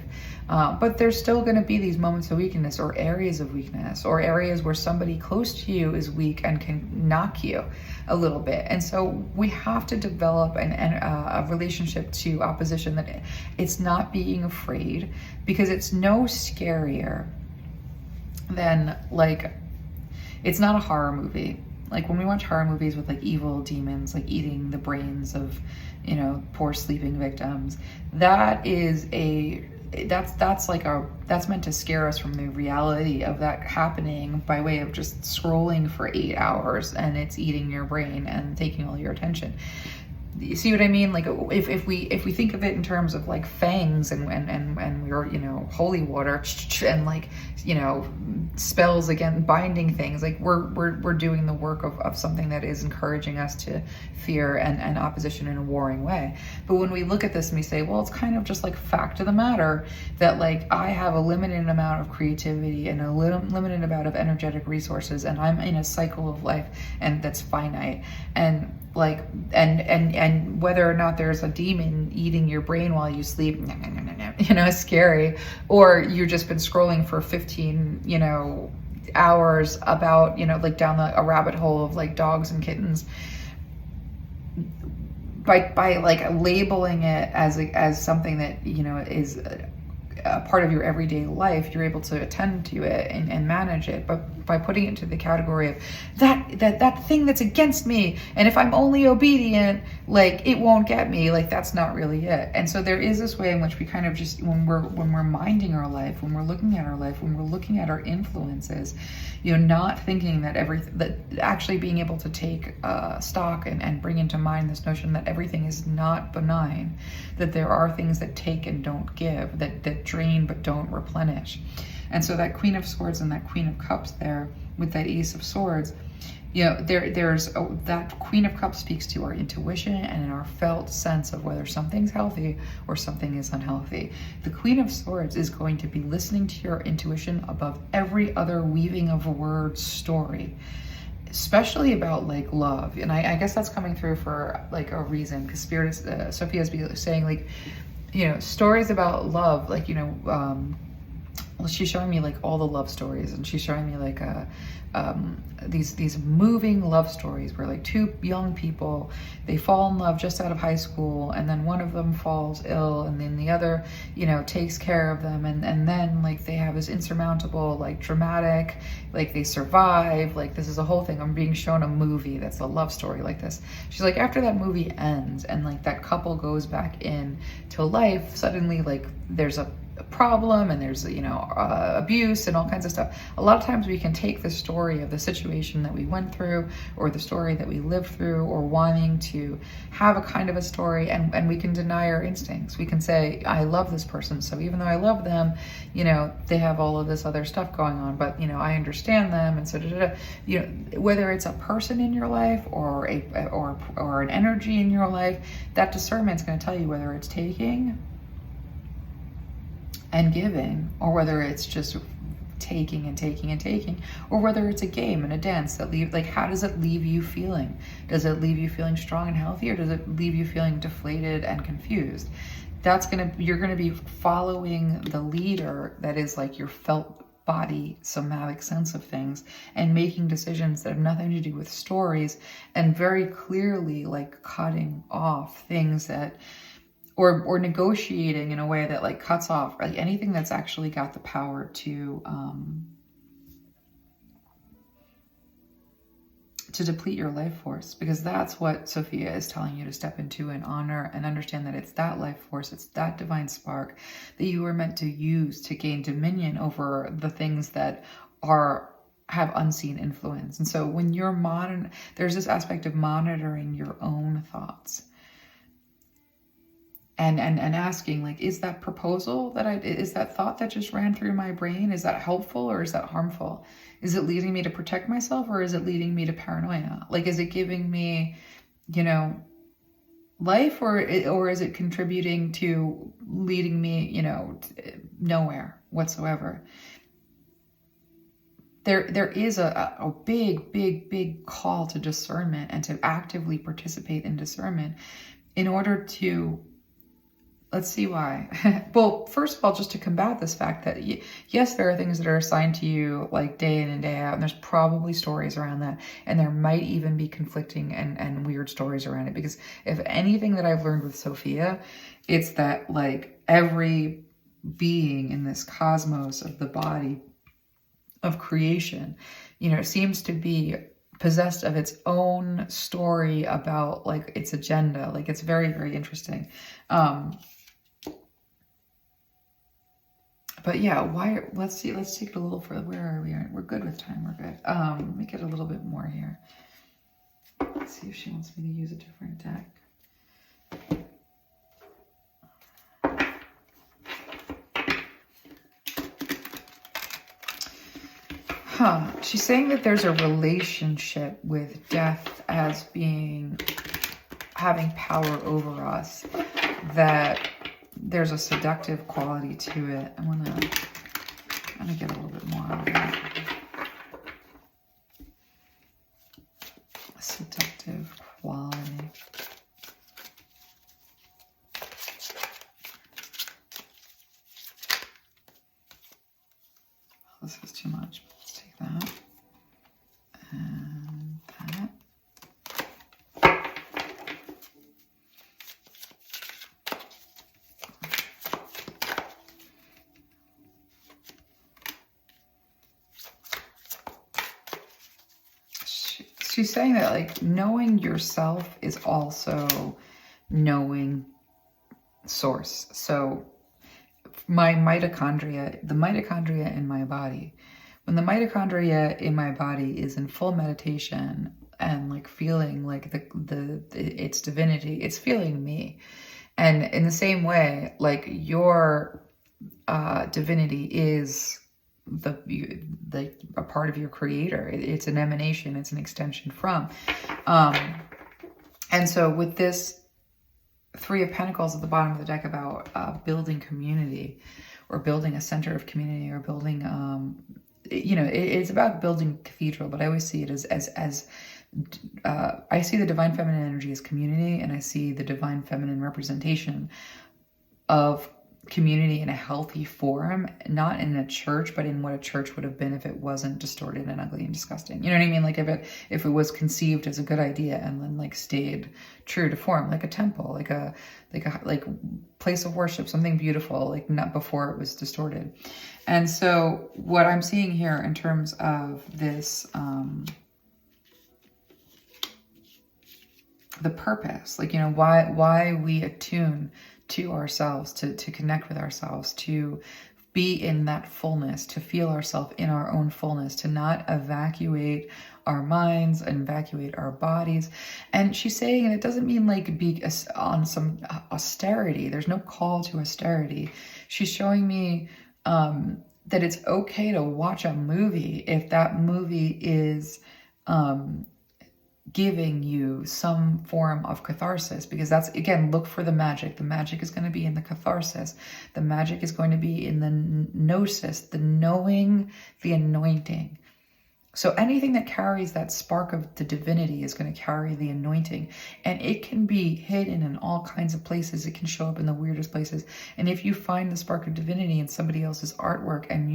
But there's still going to be these moments of weakness or areas of weakness or areas where somebody close to you is weak and can knock you a little bit. And so we have to develop a relationship to opposition that it's not being afraid, because it's no scarier than like, it's not a horror movie. Like when we watch horror movies with like evil demons, like eating the brains of, poor sleeping victims, that's meant to scare us from the reality of that happening by way of just scrolling for 8 hours and it's eating your brain and taking all your attention. You see what I mean? Like if we think of it in terms of like fangs and we're holy water and like spells again, binding things, like we're doing the work of something that is encouraging us to fear and opposition in a warring way. But when we look at this and we say, well, it's kind of just like fact of the matter that like I have a limited amount of creativity and a limited amount of energetic resources, and I'm in a cycle of life and that's finite, and like and whether or not there's a demon eating your brain while you sleep, scary, or you've just been scrolling for 15 hours about like down a rabbit hole of like dogs and kittens, by like labeling it as something that is a part of your everyday life, you're able to attend to it and manage it. But by putting it into the category of that thing that's against me, and if I'm only obedient, like it won't get me, like that's not really it. And so there is this way in which we kind of just, when we're minding our life, when we're looking at our life, when we're looking at our influences, not thinking that actually being able to take stock and bring into mind this notion that everything is not benign, that there are things that take and don't give, that drain but don't replenish. And so that Queen of Swords and that Queen of Cups there with that Ace of Swords, that Queen of Cups speaks to our intuition and our felt sense of whether something's healthy or something is unhealthy. The Queen of Swords is going to be listening to your intuition above every other weaving of word story, especially about like love. And I guess that's coming through for like a reason, because Spirit is, Sophia is saying like, stories about love, like, she's showing me like all the love stories, and she's showing me like these moving love stories where like two young people, they fall in love just out of high school, and then one of them falls ill, and then the other takes care of them, and then like they have this insurmountable like dramatic, like they survive, like this is a whole thing. I'm being shown a movie that's a love story like this. She's like, after that movie ends and like that couple goes back in to life, suddenly like there's a problem and there's, you know, abuse and all kinds of stuff. A lot of times we can take the story of the situation that we went through or the story that we lived through or wanting to have a kind of a story, and we can deny our instincts. We can say, I love this person, so even though I love them, you know, they have all of this other stuff going on, but, you know, I understand them, and so you know, whether it's a person in your life or an energy in your life, that discernment's going to tell you whether it's taking and giving, or whether it's just taking and taking and taking, or whether it's a game and a dance that like, how does it leave you feeling? Does it leave you feeling strong and healthy, or does it leave you feeling deflated and confused? You're gonna be following the leader that is like your felt body somatic sense of things, and making decisions that have nothing to do with stories, and very clearly like cutting off things that, or negotiating in a way that like cuts off like anything that's actually got the power to deplete your life force, because that's what Sophia is telling you to step into and honor and understand, that it's that life force, it's that divine spark that you were meant to use to gain dominion over the things that have unseen influence. And so when you're there's this aspect of monitoring your own thoughts. And asking, like, is that proposal is that thought that just ran through my brain, is that helpful or is that harmful? Is it leading me to protect myself, or is it leading me to paranoia? Like, is it giving me, you know, life, or is it contributing to leading me, you know, nowhere whatsoever? There is a big call to discernment, and to actively participate in discernment in order to, let's see why. Well, first of all, just to combat this fact that, yes, there are things that are assigned to you like day in and day out, and there's probably stories around that, and there might even be conflicting and weird stories around it, because if anything that I've learned with Sophia, it's that like every being in this cosmos of the body of creation, you know, seems to be possessed of its own story about like its agenda. Like, it's very, very interesting. But yeah, let's take it a little further. Where are we? We're good with time. We're good. Let me get a little bit more here. Let's see if she wants me to use a different deck. She's saying that there's a relationship with death as having power over us, that there's a seductive quality to it. I'm gonna get a little bit more out of that. A seductive quality. This is too much. Let's take that. And that. She's saying that like knowing yourself is also knowing source. So my mitochondria, the mitochondria in my body, when the mitochondria in my body is in full meditation and like feeling like its divinity, it's feeling me. And in the same way, like your divinity is a part of your creator. It's an emanation, it's an extension from. And so with this Three of Pentacles at the bottom of the deck about building community, or building a center of community, or building, you know, it's about building cathedral, but I always see it as I see the divine feminine energy as community, and I see the divine feminine representation of community in a healthy form, not in a church, but in what a church would have been if it wasn't distorted and ugly and disgusting. You know what I mean? Like if it was conceived as a good idea and then like stayed true to form, like a temple, like a place of worship, something beautiful, like not before it was distorted. And so what I'm seeing here in terms of this, the purpose, like, you know, why we attune to ourselves, to connect with ourselves, to be in that fullness, to feel ourselves in our own fullness, to not evacuate our minds and evacuate our bodies. And she's saying, and it doesn't mean like be on some austerity. There's no call to austerity. She's showing me that it's okay to watch a movie if that movie is giving you some form of catharsis, because that's, again, look for the magic. The magic is going to be in the catharsis. The magic is going to be in the gnosis, the knowing, the anointing. So anything that carries that spark of the divinity is going to carry the anointing, and it can be hidden in all kinds of places. It can show up in the weirdest places. And if you find the spark of divinity in somebody else's artwork and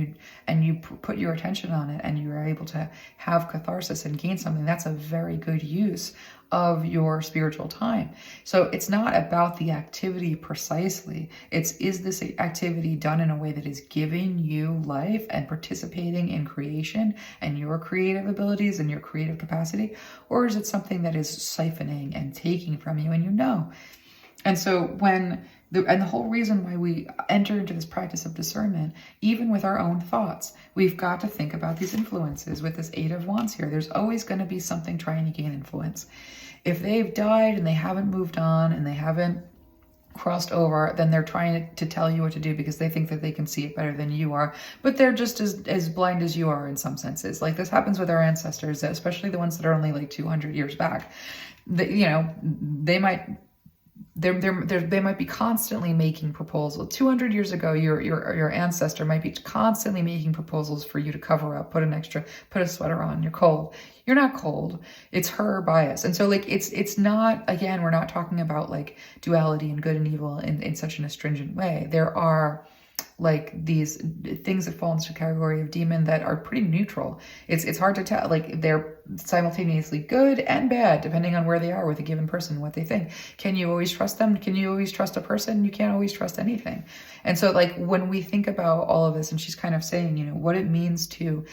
you put your attention on it and you are able to have catharsis and gain something, that's a very good use of your spiritual time. So it's not about the activity precisely. Is this activity done in a way that is giving you life and participating in creation and your creative abilities and your creative capacity? Or is it something that is siphoning and taking from you and you know? And so the whole reason why we enter into this practice of discernment, even with our own thoughts, we've got to think about these influences. With this Eight of Wands here, there's always going to be something trying to gain influence. If they've died and they haven't moved on and they haven't crossed over, then they're trying to tell you what to do because they think that they can see it better than you are. But they're just as blind as you are in some senses. Like this happens with our ancestors, especially the ones that are only like 200 years back. They might be constantly making proposals. 200 years ago, your ancestor might be constantly making proposals for you to cover up, put a sweater on. You're cold. You're not cold. It's her bias. And so like, it's not, again, we're not talking about like duality and good and evil in such an astringent way. There are like these things that fall into the category of demon that are pretty neutral. It's hard to tell, like they're simultaneously good and bad depending on where they are with a given person, what they think. Can you always trust them? Can you always trust a person? You can't always trust anything. And so like when we think about all of this, and she's kind of saying, what it means to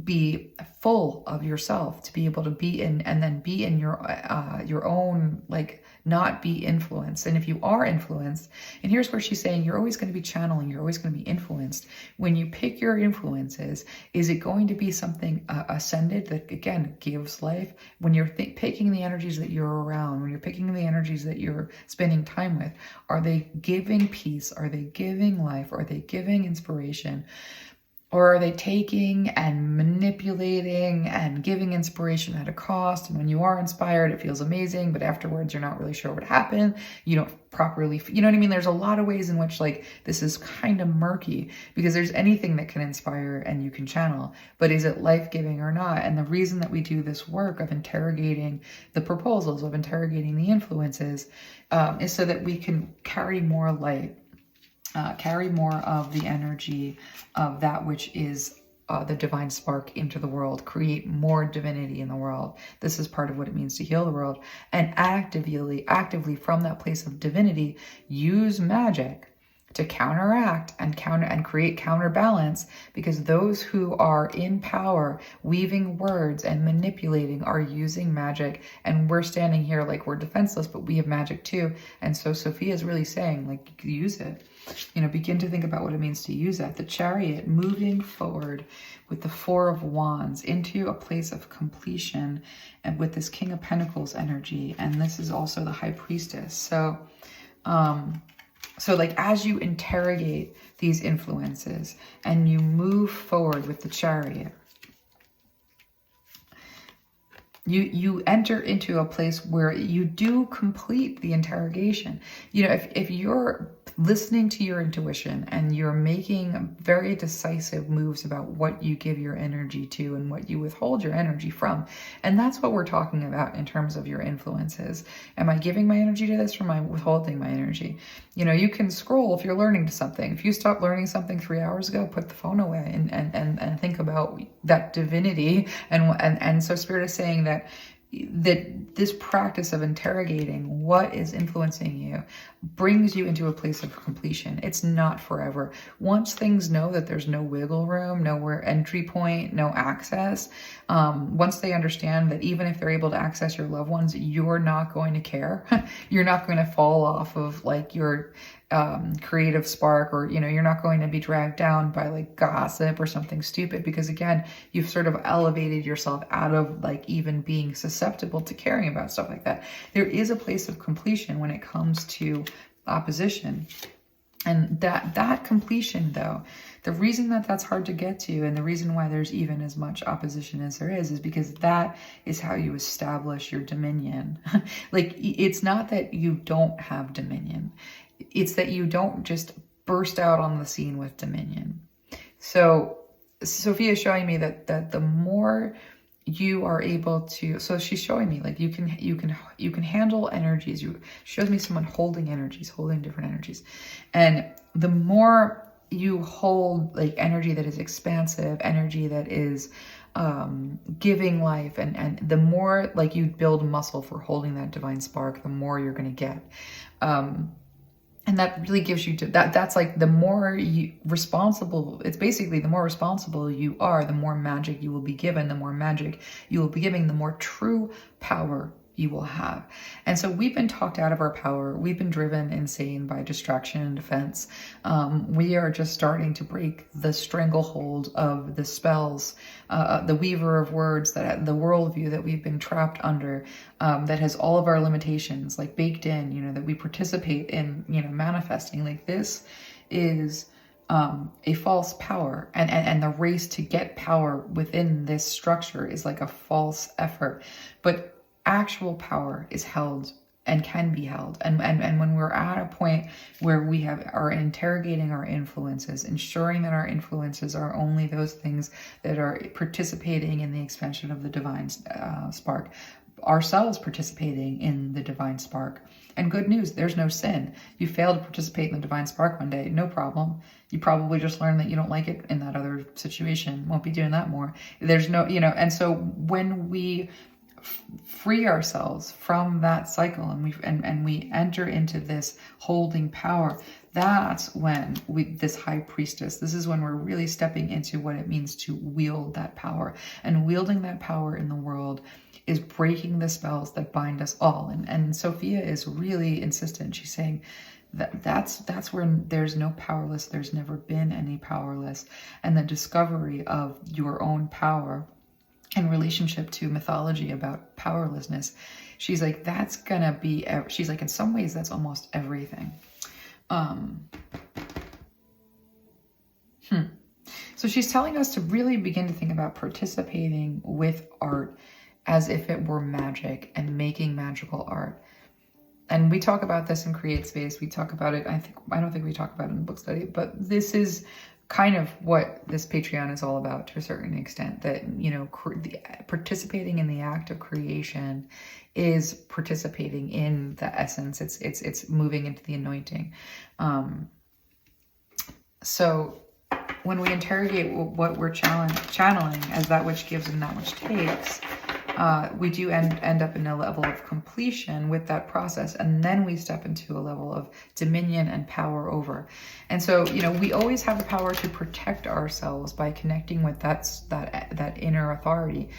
be full of yourself, to be able to be in and then be in your own, like not be influenced. And if you are influenced, and here's where she's saying you're always going to be channeling, you're always going to be influenced. When you pick your influences, is it going to be something ascended that again gives life? When you're picking the energies that you're around, when you're picking the energies that you're spending time with, are they giving peace? Are they giving life? Are they giving inspiration? Or are they taking and manipulating and giving inspiration at a cost? And when you are inspired, it feels amazing, but afterwards you're not really sure what happened. You don't properly, you know what I mean? There's a lot of ways in which like this is kind of murky, because there's anything that can inspire and you can channel, but is it life-giving or not? And the reason that we do this work of interrogating the proposals, of interrogating the influences, is so that we can carry more light. Carry more of the energy of that which is the divine spark into the world, create more divinity in the world. This is part of what it means to heal the world. And actively from that place of divinity, use magic to counteract and create counterbalance, because those who are in power, weaving words and manipulating, are using magic. And we're standing here like we're defenseless, but we have magic too. And so Sophia is really saying, like, use it. Begin to think about what it means to use that. The Chariot, moving forward with the Four of Wands into a place of completion, and with this King of Pentacles energy. And this is also the High Priestess. So like as you interrogate these influences and you move forward with the Chariot, you enter into a place where you do complete the interrogation. If you're listening to your intuition and you're making very decisive moves about what you give your energy to and what you withhold your energy from. And that's what we're talking about in terms of your influences. Am I giving my energy to this, or am I withholding my energy? You can scroll if you're learning something. If you stop learning something 3 hours ago, put the phone away and think about that divinity. And so Spirit is saying that this practice of interrogating what is influencing you brings you into a place of completion. It's not forever. Once things know that there's no wiggle room, nowhere entry point, no access, once they understand that even if they're able to access your loved ones, you're not going to care. You're not going to fall off of like your creative spark, or, you know, you're not going to be dragged down by like gossip or something stupid, because again, you've sort of elevated yourself out of like even being susceptible to caring about stuff like that. There is a place of completion when it comes to opposition. And that completion, though, the reason that that's hard to get to, and the reason why there's even as much opposition as there is because that is how you establish your dominion. Like, it's not that you don't have dominion. It's that you don't just burst out on the scene with dominion. So Sophia is showing me that the more you are able to, so she's showing me like you can handle energies. She shows me someone holding energies, holding different energies. And the more you hold like energy that is expansive, energy that is giving life, and the more like you build muscle for holding that divine spark, the more you're going to get. And that really gives you that's like the more responsible, it's basically the more responsible you are, the more magic you will be given, the more magic you will be giving, the more true power you will have. And so we've been talked out of our power. We've been driven insane by distraction and defense. We are just starting to break the stranglehold of the spells, the weaver of words, that the worldview that we've been trapped under, that has all of our limitations like baked in, you know, that we participate in, you know, manifesting. Like, this is a false power, and the race to get power within this structure is like a false effort. But actual power is held and can be held. And when we're at a point where we are interrogating our influences, ensuring that our influences are only those things that are participating in the expansion of the divine spark, ourselves participating in the divine spark. And good news, there's no sin. You fail to participate in the divine spark one day, no problem. You probably just learn that you don't like it in that other situation. Won't be doing that more. There's no, you know, and so when we free ourselves from that cycle and we enter into this holding power, that's when this high priestess, this is when we're really stepping into what it means to wield that power. And wielding that power in the world is breaking the spells that bind us all. And Sophia is really insistent. She's saying that's where there's no powerless. There's never been any powerless. And the discovery of your own power in relationship to mythology about powerlessness, she's like, that's gonna be, she's like, in some ways, that's almost everything. So she's telling us to really begin to think about participating with art as if it were magic and making magical art. And we talk about this in Create Space. We talk about it, I don't think we talk about it in book study, but this is kind of what this Patreon is all about to a certain extent, that, you know, participating in the act of creation is participating in the essence. It's moving into the anointing. So when we interrogate what we're channeling as that which gives and that which takes, we do end up in a level of completion with that process. And then we step into a level of dominion and power over. And so, you know, we always have the power to protect ourselves by connecting with that inner authority.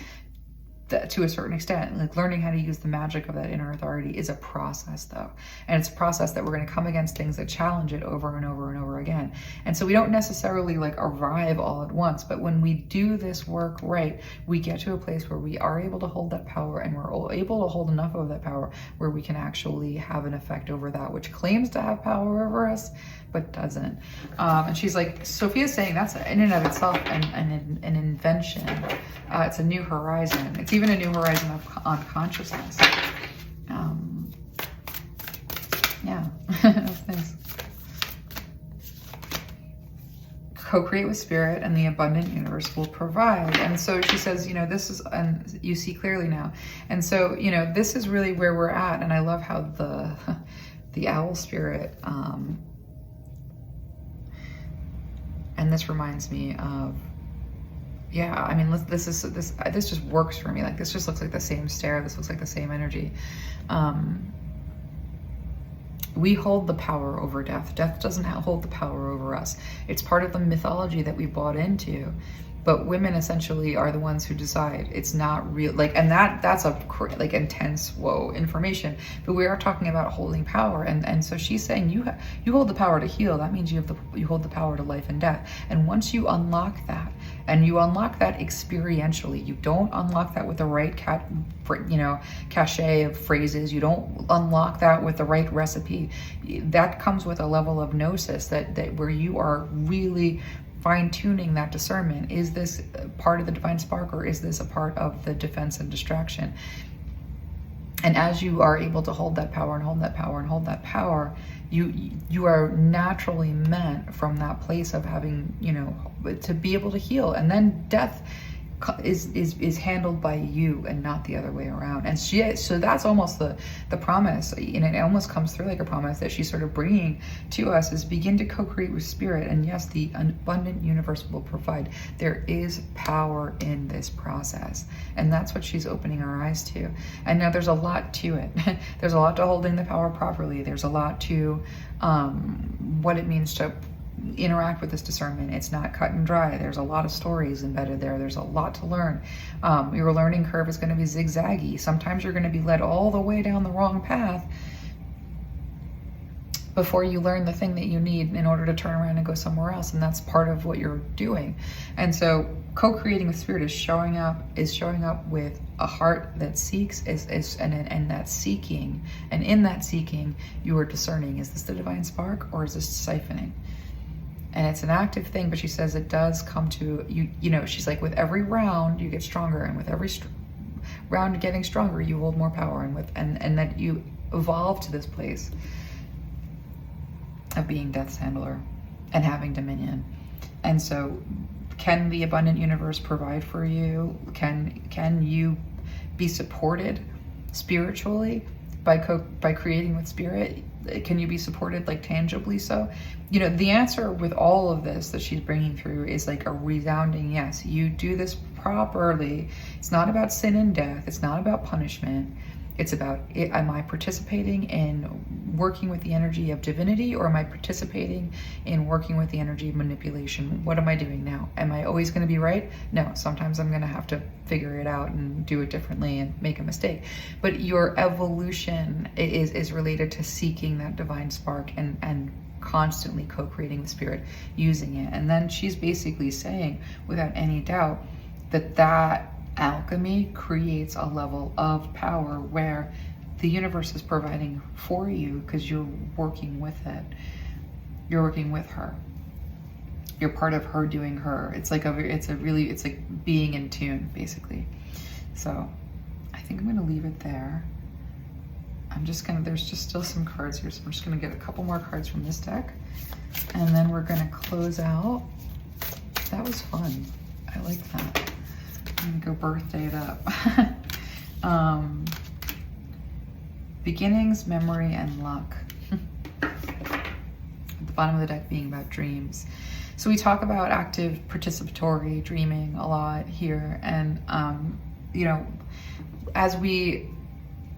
To a certain extent, like learning how to use the magic of that inner authority is a process, though. And it's a process that we're going to come against things that challenge it over and over and over again. And so we don't necessarily like arrive all at once, but when we do this work right, we get to a place where we are able to hold that power, and we're able to hold enough of that power where we can actually have an effect over that which claims to have power over us, but doesn't. And she's like, Sophia's saying that's in and of itself an invention. It's a new horizon. It's even a new horizon on consciousness. Yeah, that's nice. Co-create with spirit, and the abundant universe will provide. And so she says, you know, this is, and you see clearly now. And so, you know, this is really where we're at. And I love how the owl spirit, and this reminds me of, yeah, I mean, this just works for me. Like, this just looks like the same stare. This looks like the same energy. We hold the power over death. Death doesn't hold the power over us. It's part of the mythology that we bought into. but women essentially are the ones who decide. It's not real, like, and that's a like intense, whoa, information. But we are talking about holding power, and so she's saying you hold the power to heal. That means you hold the power to life and death. And once you unlock that, and you unlock that experientially, you don't unlock that with the right cachet of phrases. You don't unlock that with the right recipe. That comes with a level of gnosis that where you are really fine-tuning that discernment. Is this part of the divine spark, or is this a part of the defense and distraction? And as you are able to hold that power and hold that power and hold that power, you are naturally meant from that place of having, to be able to heal. And then death is handled by you and not the other way around. And so that's almost the promise, and it almost comes through like a promise that she's sort of bringing to us, is begin to co-create with spirit. And yes, the abundant universe will provide. There is power in this process, and that's what she's opening our eyes to. And now there's a lot to it. There's a lot to holding the power properly. There's a lot to what it means to interact with this discernment. It's not cut and dry. There's a lot of stories embedded there. There's a lot to learn. Your learning curve is going to be zigzaggy. Sometimes you're going to be led all the way down the wrong path before you learn the thing that you need in order to turn around and go somewhere else. And that's part of what you're doing. And so co-creating with spirit is showing up with a heart that seeks, and that seeking. And in that seeking, you are discerning, is this the divine spark, or is this siphoning? And it's an active thing, but she says it does come to you. She's like, with every round you get stronger, and with every round getting stronger, you hold more power, and that you evolve to this place of being death's handler and having dominion. And so, can the abundant universe provide for you? Can you be supported spiritually by creating with spirit? Can you be supported, like, tangibly so? The answer with all of this that she's bringing through is like a resounding yes. You do this properly. It's not about sin and death. It's not about punishment. It's about, am I participating in working with the energy of divinity, or am I participating in working with the energy of manipulation? What am I doing now? Am I always going to be right? No, sometimes I'm going to have to figure it out and do it differently and make a mistake. But your evolution is related to seeking that divine spark and constantly co-creating with spirit, using it. And then she's basically saying, without any doubt, that alchemy creates a level of power where the universe is providing for you because you're working with it. You're working with her. You're part of her doing her. It's like being in tune, basically. So I think I'm gonna leave it there. There's just still some cards here, so I'm just gonna get a couple more cards from this deck, and then we're gonna close out. That was fun. I like that. I'm gonna go birthday it up. Beginnings, memory, and luck. At the bottom of the deck being about dreams. So we talk about active participatory dreaming a lot here, and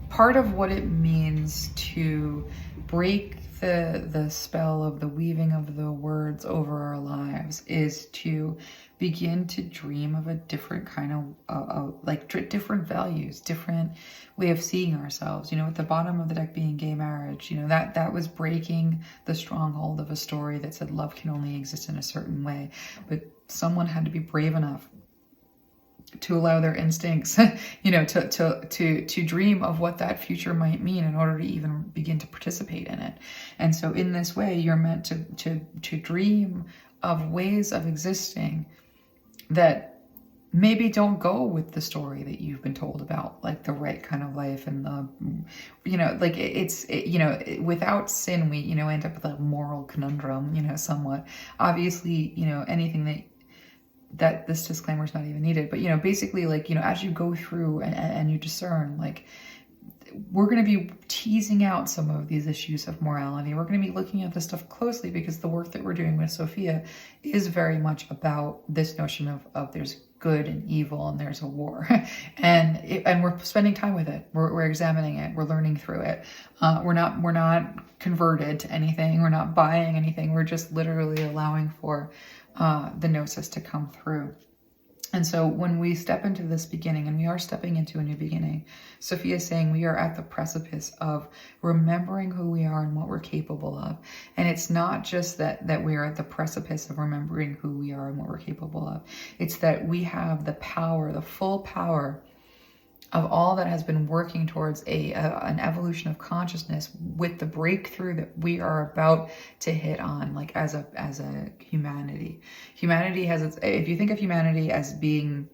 part of what it means to break the spell of the weaving of the words over our lives is to begin to dream of a different kind of different values, different way of seeing ourselves. At the bottom of the deck being gay marriage, that was breaking the stronghold of a story that said love can only exist in a certain way. But someone had to be brave enough to allow their instincts, to dream of what that future might mean in order to even begin to participate in it. And so in this way, you're meant to dream of ways of existing that maybe don't go with the story that you've been told about, like the right kind of life and without sin, we, end up with a moral conundrum, somewhat. Obviously, anything that this disclaimer is not even needed, but basically, as you go through and you discern, we're going to be teasing out some of these issues of morality. We're going to be looking at this stuff closely because the work that we're doing with Sophia is very much about this notion of there's good and evil and there's a war, and we're spending time with it. We're examining it. We're learning through it. We're not converted to anything. We're not buying anything. We're just literally allowing for the gnosis to come through. And so when we step into this beginning, and we are stepping into a new beginning, Sophia is saying we are at the precipice of remembering who we are and what we're capable of. And it's not just that we are at the precipice of remembering who we are and what we're capable of. It's that we have the power, the full power of all that has been working towards an evolution of consciousness with the breakthrough that we are about to hit on, like as a humanity. Humanity has its, if you think of humanity as being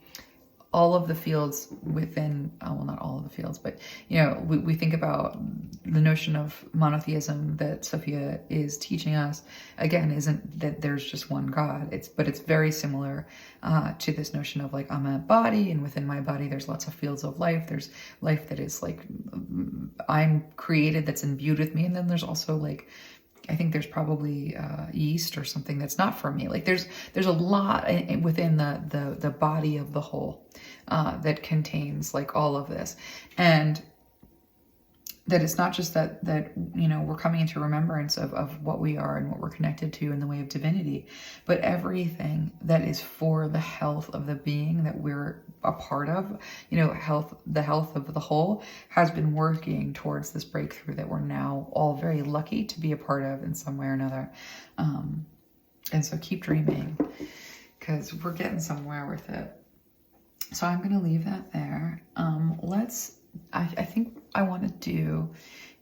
all of the fields within, well, not all of the fields, but, you know, we think about the notion of monotheism that Sophia is teaching us, again, isn't that there's just one God. But it's very similar to this notion of like, I'm a body, and within my body, there's lots of fields of life. There's life that is like, I'm created, that's imbued with me. And then there's also like, I think there's probably yeast or something that's not for me. Like there's a lot within the body of the whole that contains like all of this, and that it's not just that you know, we're coming into remembrance of what we are and what we're connected to in the way of divinity, but everything that is for the health of the being that we're a part of, you know, the health of the whole has been working towards this breakthrough that we're now all very lucky to be a part of in some way or another. And so keep dreaming, because we're getting somewhere with it. So I'm going to leave that there. I think I want to do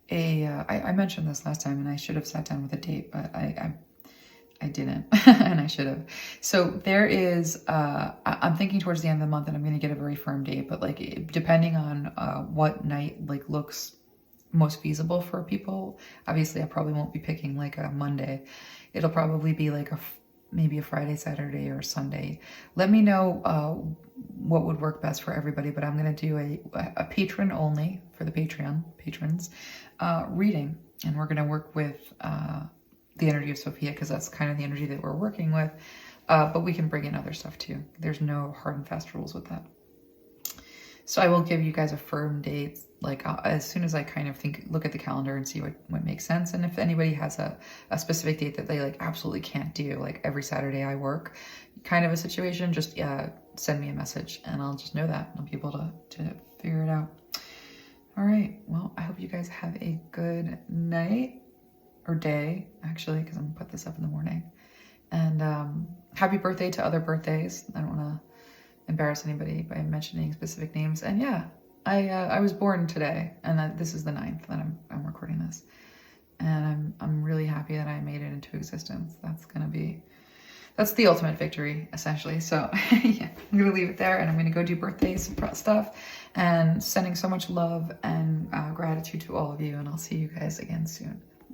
I mentioned this last time, and I should have sat down with a date, but I didn't, and I should have. So there is, I'm thinking towards the end of the month, and I'm going to get a very firm date, but like, depending on what night like looks most feasible for people, obviously I probably won't be picking like a Monday. It'll probably be like maybe a Friday, Saturday, or Sunday. Let me know what would work best for everybody, but I'm going to do a patron only for the Patreon patrons reading, and we're going to work with the energy of Sophia, because that's kind of the energy that we're working with, but we can bring in other stuff too. There's no hard and fast rules with that. So I will give you guys a firm date, like as soon as I kind of look at the calendar and see what makes sense. And if anybody has a specific date that they like absolutely can't do, like every Saturday I work kind of a situation, just send me a message and I'll just know that. I'll be able to figure it out. All right. Well, I hope you guys have a good night, or day, actually, because I'm gonna put this up in the morning. And happy birthday to other birthdays. I don't want to embarrass anybody by mentioning specific names. And yeah, I was born today, and this is the 9th that I'm recording this, and I'm really happy that I made it into existence. That's the ultimate victory, essentially. So yeah, I'm gonna leave it there, and I'm gonna go do birthday stuff, and sending so much love and gratitude to all of you, and I'll see you guys again soon.